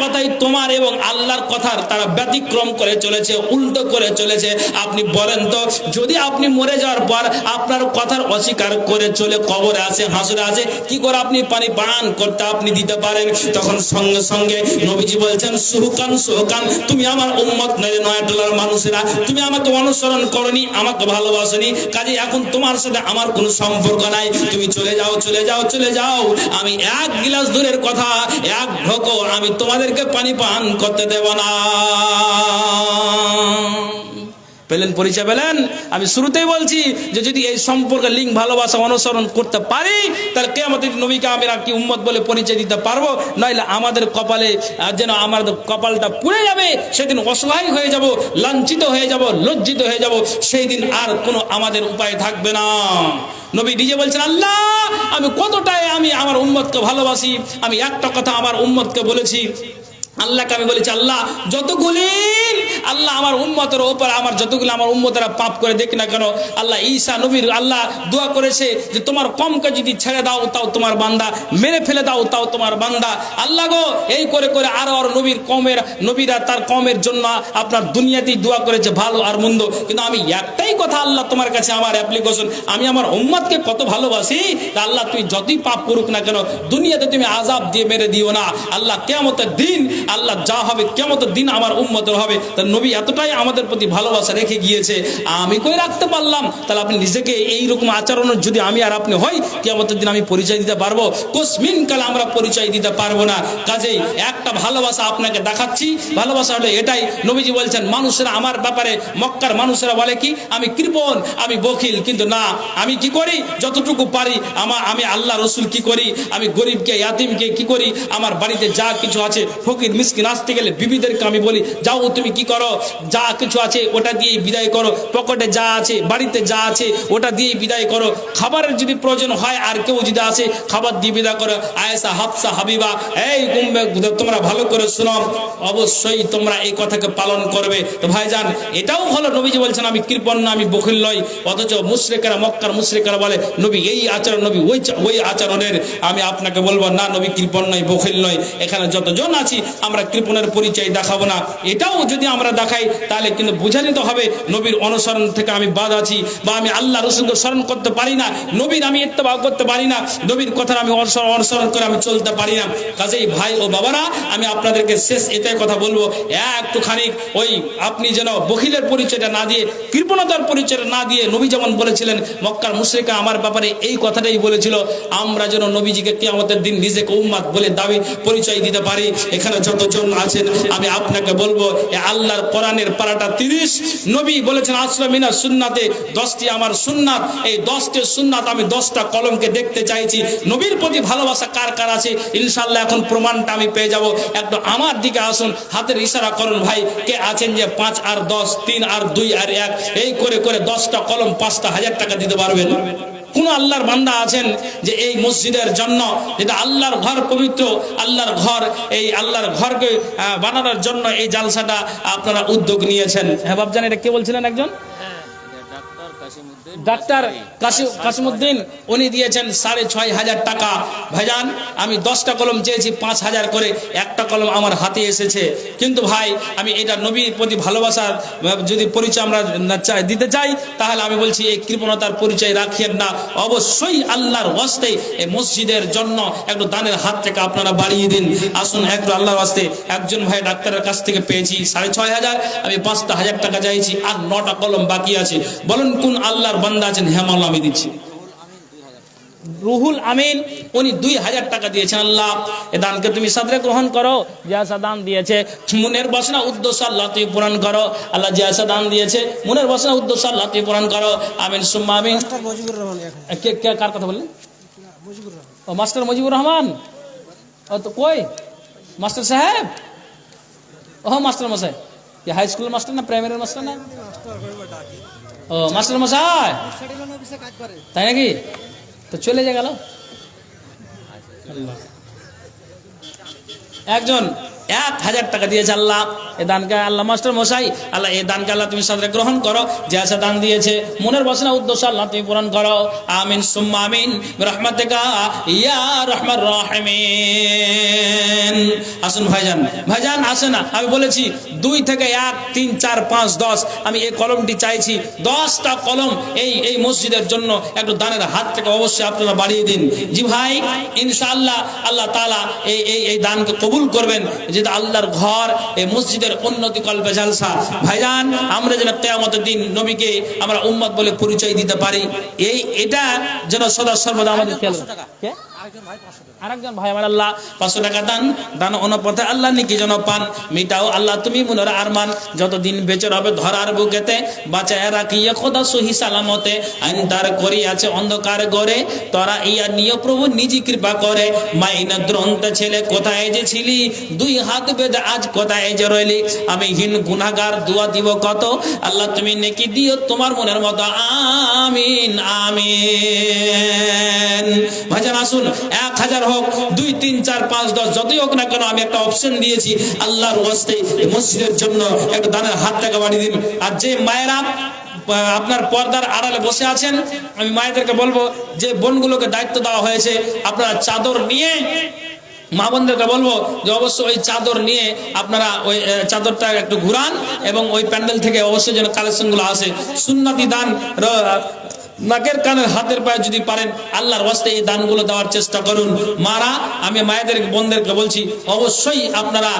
কথাই তোমার এবং আল্লাহর কথার তারা ব্যতিক্রম করে চলেছে, উল্টো করে চলেছে। আপনি বলেন তো, যদি আপনি মরে যাওয়ার পর আপনার কথার অস্বীকার করে চলে কবরে আছে, হাসরে আছে, কি করে আপনি পানি পান করতে আপনি দিতে পারেন? তখন সঙ্গে সঙ্গে নবীজি বলছেন, সুহকান, তুমি আমার উম্মত নয়, নয়াটোলার মানুষেরা, তুমি আমাকে অনুসরণ করনি, আমাকে ভালোবাসনি, কাজে এখন তোমার সাথে আমার কোনো সম্পর্ক নাই, তুমি চলে যাও। আমি এক গিলাস দূরের কথা, এক ঢোকও আমি তোমাদেরকে পানি পান করতে দেব না। পেলেন, পরিচয় পেলেন? আমি শুরুতেই বলছি যে যদি এই সম্পর্কে লিঙ্ক, ভালোবাসা, অনুসরণ করতে পারি, তাহলে কিয়ামতের নবীকে আমরা কি উম্মত বলে পরিচয় দিতে পারবো। নইলে আমাদের কপালে যেন আমাদের কপালটা পুড়ে যাবে, সেদিন অসহায় হয়ে যাব, লাঞ্ছিত হয়ে যাব, লজ্জিত হয়ে যাব, সেই দিন আর কোনো আমাদের উপায় থাকবে না। নবী নিজে বলছেন, আল্লাহ আমি কতটাই আমি আমার উম্মতকে ভালোবাসি, আমি একটা কথা আমার উম্মতকে বলেছি, আল্লাহকে আমি বলেছি, আল্লাহ যতগুলি আল্লাহ আমার উম্মতের ওপর আমার যতগুলো আমার উম্মতেরা পাপ করে দেখি না কেন, আল্লাহ ঈসা নবীর আল্লাহ দোয়া করেছে যে তোমার কমকে যদি ছেড়ে দাও তাও তোমার বান্দা, মেরে ফেলে দাও তাও তোমার বান্দা। আল্লাহ গো, এই করে করে আরো নবীর নবীরা তার কমের জন্য আপনার দুনিয়াতেই দোয়া করেছে, ভালো আর মন্দ। কিন্তু আমি একটাই কথা আল্লাহ তোমার কাছে আমার অ্যাপ্লিকেশন, আমি আমার উম্মতকে কত ভালোবাসি, আল্লাহ তুই যতই পাপ করুক না কেন দুনিয়াতে তুমি আযাব দিয়ে মেরে দিও না। আল্লাহ কিয়ামতের দিন আল্লাহ যা হবে কিয়ামতের দিন আমার উম্মতের হবে। তার নবী এতটাই আমাদের প্রতি ভালোবাসা রেখে গিয়েছে, আমি কই রাখতে পারলাম? তাহলে আপনি নিজেকে এইরকম আচরণের যদি আমি আর আপনি হই, কিয়ামতের দিন আমি পরিচয় দিতে পারবো? কোসমিন কালে আমরা পরিচয় দিতে পারবো না। কাজেই একটা ভালোবাসা আপনাকে দেখাচ্ছি, ভালোবাসা হলো এটাই। নবীজি বলছেন, মানুষেরা আমার ব্যাপারে, মক্কার মানুষেরা বলে কি আমি কৃপণ, আমি বখিল, কিন্তু না, আমি কি করি যতটুকু পারি, আমি আল্লাহ রসুল কি করি, আমি গরিবকে, ইয়াতিমকে কি করি, আমার বাড়িতে যা কিছু আছে, ফকির মিসকিন আসতে গেলে বিবিদেরকে আমি বলি, যাও তুমি কি করো, যা কিছু আছে ওটা দিয়ে বিদায় করো, পকেটে যা আছে, বাড়িতে যা আছে ওটা দিয়ে বিদায় করো, খাবারের যদি প্রয়োজন হয় আর কেউ যদি আসে খাবার দিয়ে বিদায় করো। আয়েশা, হাফসা, হাবিবা, এই তোমরা ভালো করে শোনো, অবশ্যই তোমরা এই কথাকে পালন করবে। তো ভাইজান, এটাও হলো নবীজি বলছেন আমি কৃপণ না, আমি বখিল নই। অথচ মুশরিকরা, মক্কার মুশরিকরা বলে নবী এই আচরণ, নবী ওই আচরণের। আমি আপনাকে বলবো না, নবী কৃপণ নয়, বখিল নয়। এখানে যতজন আছি আমরা কৃপণের পরিচয় দেখাবো না। এটাও যদি আমরা দেখাই তাহলে কিন্তু বুঝে নিতে হবে নবীর অনুসরণ থেকে আমি বাদ আছি, বা আমি আল্লাহ রসুলকে স্মরণ করতে পারি না, নবীর আমি ইত্তেবা করতে পারি না, নবীর কথার আমি অনুসরণ করে আমি চলতে পারি না। কাজেই ভাই ও বাবারা, আমি আপনাদেরকে শেষ এটাই কথা বলবো, একটুখানি ওই আপনি যেন বখিলের পরিচয়টা না দিয়ে, কৃপণতার পরিচয়টা না দিয়ে, নবী যেমন বলেছিলেন, মক্কার মুশরিকরা আমার ব্যাপারে এই কথাটাই বলেছিল, আমরা যেন নবীজিকে কিয়ামতের দিন নিজেকে উম্মাত বলে দাবি পরিচয় দিতে পারি। এখানে যতজন আছেন আমি আপনাকে বলবো, আল্লাহর কোরআনের পারাটা 30, নবী বলেছেন আসলা মিনা সুন্নাতে, 10টি আমার সুন্নাত, এই 10টি সুন্নাত আমি 10টা কলমকে দেখতে চাইছি। নবীর প্রতি ভালোবাসা কার কার আছে ইনশাআল্লাহ এখন প্রমাণটা আমি পেয়ে যাব। একটু আমার দিকে আসুন, হাতের ইশারা করুন ভাই, কে আছেন যে 5 আর 10, 3 আর 2 আর 1 এই করে করে 10টা কলম 5টা 1000 টাকা দিতে পারবেন? কোন আল্লাহর বান্দা আছেন যে এই মসজিদের জন্য, যেটা আল্লাহর ঘর পবিত্র, আল্লাহর ঘর, এই আল্লাহর ঘরকে বানানোর জন্য এই জালসাটা আপনারা উদ্যোগ নিয়েছেন? হ্যাঁ বাবজান, এটা কে বলছিলেন? একজন ডাক্তার কাসিমউদ্দিন, উনি দিয়েছেন 6500 টাকা। ভাইজান, আমি 10টা কলম চেয়েছি 5000 করে, একটা কলম আমার হাতে এসেছে। কিন্তু ভাই, আমি এটা নবীর প্রতি ভালোবাসার যদি পরিচয় আমরা দিতে চাই, তাহলে আমি বলছি এই কৃপণতার পরিচয় রাখিয়েন না। অবশ্যই আল্লাহর ওয়াস্তে এই মসজিদের জন্য একটু দানের হাত থেকে আপনারা বাড়িয়ে দিন। আসুন একটু আল্লাহর ওয়াস্তে, একজন ভাই ডাক্তারের কাছ থেকে পেয়েছি 6500, আমি 5টা 1000 টাকা চাইছি, আর 9টা কলম বাকি আছে। বলুন কোন আল্লাহর বান্দা আছেন? হ্যাঁ মাওলানা, আমি দিচ্ছি। রুহুল আমিন, উনি 2000 টাকা দিয়েছেন। আল্লাহ এ দানকে তুমি সাদরে গ্রহণ করো। জায়সা দান দিয়েছে, মনের বাসনা উদ্দেশ্য আল্লাহ তুমি পূরণ করো। আল্লাহ জায়সা দান দিয়েছে, মনের বাসনা উদ্দেশ্য আল্লাহ তুমি পূরণ করো। আমিন সুম্মা আমিন। কার কথা বললেন? ও মাস্টার মুজিবুর রহমান। ও তো কই মাস্টার সাহেব? ও মাস্টার মশাই, হাই স্কুল মাস্টার না প্রাইমারি মাস্টার না? ও মাস্টার মশাই, তাই নাকি? তো চলে যা গেল। একজন 1000 টাকা দিয়েছে। আল্লাহ এ দানকে, আল্লাহ মাস্টার মশাই, আল্লাহ এই দানকে আল্লাহ তুমি সাদরে গ্রহণ করো। যে আসা দান দিয়েছে, মনের বাসনা উদ্দেশ্য আল্লাহ তুমি পূরণ করো। আমিন সুম্মা আমিন বিরহমাতিকা ইয়া আরহামার রাহিমিন। আসুন ভাইজান, ভাইজান আসে না, আমি বলেছি 2 থেকে 1, 3, 4, 5, 10, আমি এই কলমটি চাইছি। 10টা কলম এই মসজিদের জন্য একটু দানের হাত থেকে অবশ্যই আপনারা বাড়িয়ে দিন। জি ভাই, ইনশাআল্লাহ আল্লাহ তাআলা এই দানকে কবুল করবেন, যেটা আল্লাহর ঘর, এই মসজিদের উন্নতি কল্পে জালসা। ভাইজান, আমরা যেন কিয়ামতের দিন নবীকে আমরা উম্মত বলে পরিচয় দিতে পারি, এটা যেন সদা সর্বদা আমাদের খেয়াল। আরেকজন ভাই আমার, আল্লাহ 500 টাকা দান অনুপথে আল্লাহ নিকি যেন পান। মিটাও আল্লাহ তুমি মনের আরমান, যতদিন বেঁচে রবে ধরার বুকেতে, বাঁচায় রাখিয়া খোদা সহি সালামতে। আইনদার করিয়াছে অন্ধকার গড়ে, তোরা ইয়া নিয়ে প্রভু নিজি কৃপা করে। মাইনা দ্রন্ত ছেলে কোথায় যে ছিলি, 2 হাত বেঁধে আজ কোথায় যে রইলি। আমি হীন গুনাহগার, দোয়া দিব কত, আল্লাহ তুমি নেকি দিও তোমার মনের মতো। আমিন আমিন। ভাইজান আসুন, 1000 হোক, 2, 3, 4, 5, 10 যতই হোক না কেন, আমি একটা অপশন দিয়েছি আল্লাহর ওয়াস্তে মসজিদের জন্য একটু দানের হাত টাকা বাড়িয়ে দিন। আর যে মায়েরা আপনার পর্দার আড়ালে বসে আছেন, আমি মায়েদেরকে বলবো, যে বোনগুলোকে দায়িত্ব দেওয়া হয়েছে, আপনারা চাদর নিয়ে, মা বোনদেরকে বলবো যে অবশ্যই ওই চাদর নিয়ে আপনারা ওই চাদরটা একটু ঘুরান, এবং ওই প্যান্ডেল থেকে অবশ্যই যেন কালেকশনগুলো আসে। সুন্নতি দান নাকের কানের হাতের পায়ে যদি পারেন আল্লাহর ওয়াস্তে এই দানগুলো দেওয়ার চেষ্টা করুন। মারা, আমি মায়েদের বোনদেরকে বলছি, অবশ্যই আপনারা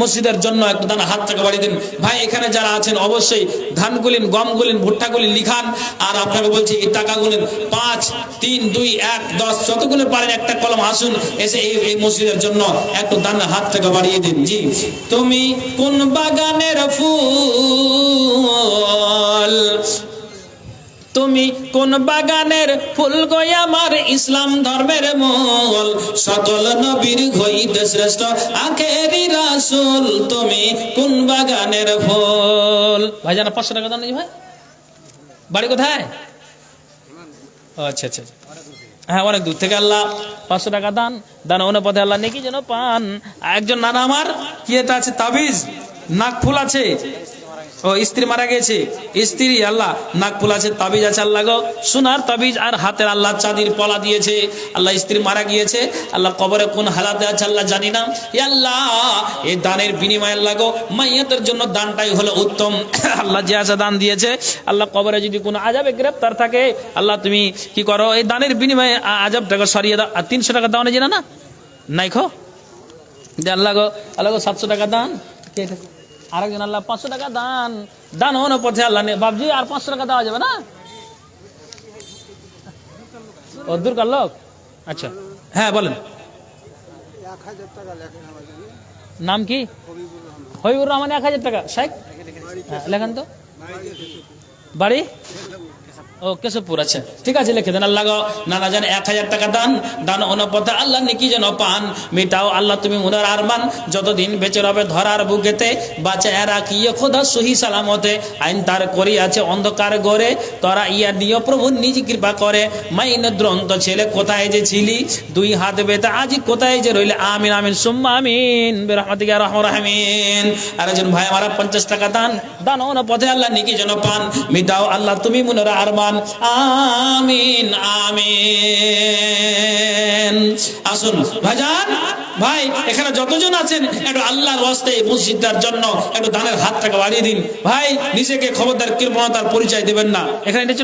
মসজিদের জন্য একটু দান হাত থেকে বাড়িয়ে দিন। ভাই এখানে যারা আছেন অবশ্যই ধানগুলিন, গমগুলিন, ভুট্টাগুলিন লিখান। আর আপনাকে বলছি এই টাকাগুলিন 5, 3, 2, 1, 10 যতগুলো পারেন একটা কলম আসুন, এসে এই মসজিদের জন্য একটু দান হাত থেকে বাড়িয়ে দিন। জি, তুমি কোন বাগানের ফুল, তুমি কোন বাগানের ফুল গো আমার ইসলাম ধর্মের মূল, সকল নবীর হইতে শ্রেষ্ঠ আখেরি রাসূল, তুমি কোন বাগানের ফুল। ভাইজান 500 টাকা দান। ভাই বাড়ি কোথায়? আচ্ছা আচ্ছা, হ্যাঁ অনেক দূর থেকে। আল্লাহ 500 টাকা দান অনুপাতে আল্লাহ নেকি যেন পান। একজন নানা আমার কি এটা আছে, তাবিজ, নাক ফুল আছে, ও স্ত্রী মারা গেছে, স্ত্রী আল্লাহ নাক ফুলাছে, তাবিজ আছে আল্লাহ গো, সোনার তাবিজ আর হাতের আল্লাহ চাঁদির পলা দিয়েছে আল্লাহ, স্ত্রী মারা গিয়েছে আল্লাহ, কবরে কোন হালাতে আছে আল্লাহ জানি না, আল্লাহ এই দানের বিনিময়ে আল্লাহ গো মাইয়াতের জন্য দানটাই হলো উত্তম আল্লাহ, যে আছে দান দিয়েছে আল্লাহ, কবরে যদি কোনো আযাবে গ্রেফতার থাকে আল্লাহ তুমি কি করো, এই দানের বিনিময়ে আযাবটাকে সরিয়ে দাও। আর 300 টাকা দাও না জানা না নাই খো যে আল্লাহ গো 700 টাকা দান, আরেকজন আল্লাহ 500 টাকা দান, দান হনো পথে আল্লাহ নে বাবজি আর 500 টাকা দেওয়া যাবে না, ও দূরকার লোক। আচ্ছা হ্যাঁ বলেন, নাম কি? হবিবুর রহমান, 1000 টাকা। শেখ লেখান তো, বাড়ি ও কেশবপুর। আচ্ছা ঠিক আছে লিখে দেন। আল্লাহ গো নানা জান 1000 টাকা দান, দান অনুপথে আল্লাহ নেকি যেন পান, মেটাও আল্লাহ তুমি মুনার আরমান, যতদিন বেঁচে রবে ধরার বুকেতে, বাঁচায় রাখিয়ে খোদা সহি সালামতে, আইন তার করি আছে অন্ধকার গড়ে, তোরা ইয়া দিও প্রভু নিজ কৃপা করে, মাইন দ্রন্ত ছেলে কোথায় যে ছিলি, 2 হাত বেতা আজি কোথায় যে রইলে, আমিন আমিন সুম্মা আমিন বিরহমাতিকা ইয়া রাহমার রাহিমিন। আরেকজন ভাই আমার 50 টাকা দান, দান অনুপথে আল্লাহ নেকি যেন পান, মেটাও আল্লাহ তুমি মুনার আরমান, আমিন আমিন। আসুন ভাইজান ভাই এখানে যতজন আছেন একটু আল্লাহর ওয়াস্তে মসজিদটার জন্য একটু দানের হাত টাকা বাড়িয়ে দিন ভাই, নিজেকে খবরদার কৃপণতার পরিচয় দেবেন না। এখানে এটা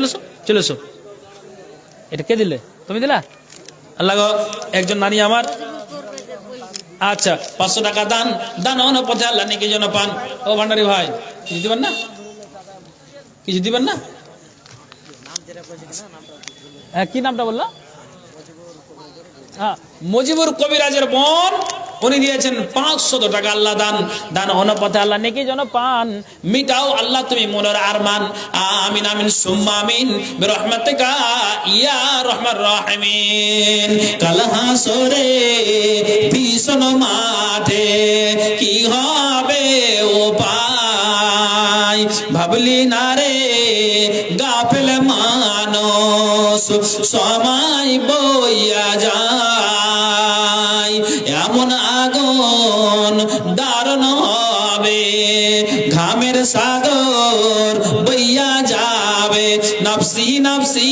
চলেছো এটা কে দিলে? তুমি দিলা? আল্লাহ গো একজন নারী আমার, আচ্ছা 500 টাকা দান, দান অনুপথে আল্লাহ নেকি যেন পান। ও ভান্ডারি ভাই কিছু দিবেন না? কিছু দিবেন না? হ্যাঁ কি নামটা বললো? হ্যাঁ মজিবুর কবিরাজের বোন, উনি দিয়েছেন 500 টাকা আল্লাহ দান, দান অনুপথে আল্লাহ নেকি যেন পান, মিটাও আল্লাহ তুমি মনের আরমান, আমিন আমিন সুম্মা আমিন বিরহমাতিকা ইয়া রাহমার রাহিমিন। কাল হাসরে ভীষণ মাঠে কি হবে উপায়, ভাবলি না রে গাফেল মানুষ, সময় বইয়া যায়, এমন আগুন দারুণ হবে, ঘামের সাগর বইয়া যাবে, নফসি নফসি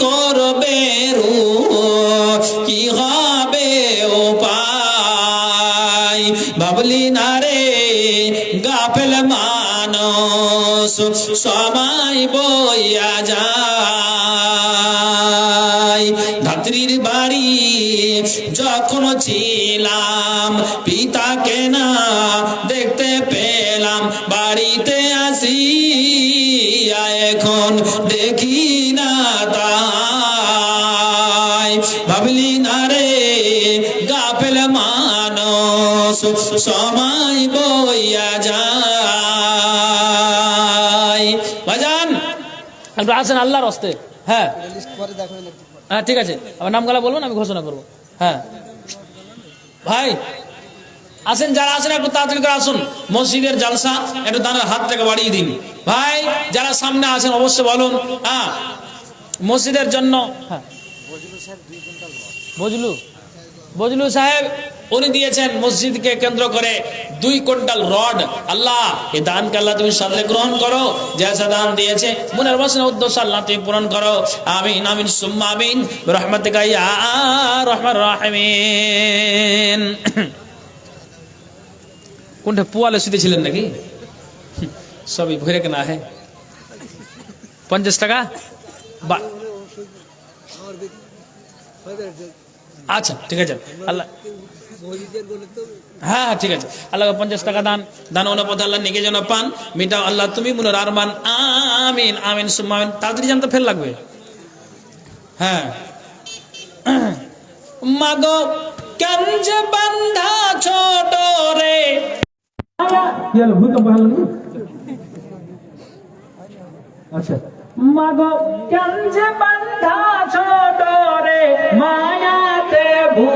করবে রূহ, কি হবে উপায়, ভাবলি না রে গাফেল মানুষ, সময় বইয়া যায়। ধাত্রীর বাড়ি যখন ছিলাম, পিতাকে না দেখতে পেলাম, বাড়িতে আসি এখন দেখি না তাই, ভাবলি না রে গাফেল মানুষ, সময় বইয়া যায়। ভাইজান একটু আসেন আল্লাহর হস্তে। হ্যাঁ হ্যাঁ ঠিক আছে, আমার নামগুলা বলবেন আমি ঘোষণা করবো। হ্যাঁ ভাই আসেন, যারা আসেন একটু তাড়াতাড়ি করে আসুন, মসজিদের জালসা একটু দানের হাত থেকে বাড়িয়ে দিন ভাই, যারা সামনে আসেন অবশ্যই বলুন। হ্যাঁ মসজিদের জন্য। হ্যাঁ বজলু সাহেব উনি দিয়েছেন মসজিদকে কেন্দ্র করে 2 কুইন্টাল রড। আল্লাহ এই দানকে আল্লাহ তুমি সামনে গ্রহণ করো, জেসা দান দিয়েছে মনের বাসনা উদ্দেশ্য আল্লাহ তুমি পূরণ করো, আমিন আমিন সুম্মা আমিন বিরহমাতিকা ইয়া রাহমার রাহিমিন। কোনটা পোয়ালে শুতেছিলেন নাকি? সবই ভরে কেনা হে 50 টাকা। আচ্ছা ঠিক আছে আল্লাহ, হ্যাঁ ঠিক আছে আল্লাহ 50 টাকা দান, দান অনুপথে আল্লাহ নেকি যেন পান, মিটাও আল্লাহ তুমি মুনার আরমান, আমিন আমিন সুম্মা আমিন। তাড়াতাড়ি জানতে ফেল লাগবে। হ্যাঁ মাগো কেন যে বান্ধা ছোট রে, কি হলো ভূমিকম্প হলো নাকি? আচ্ছা মাগো কেন যে বান্ধা ছোট রে, মায়া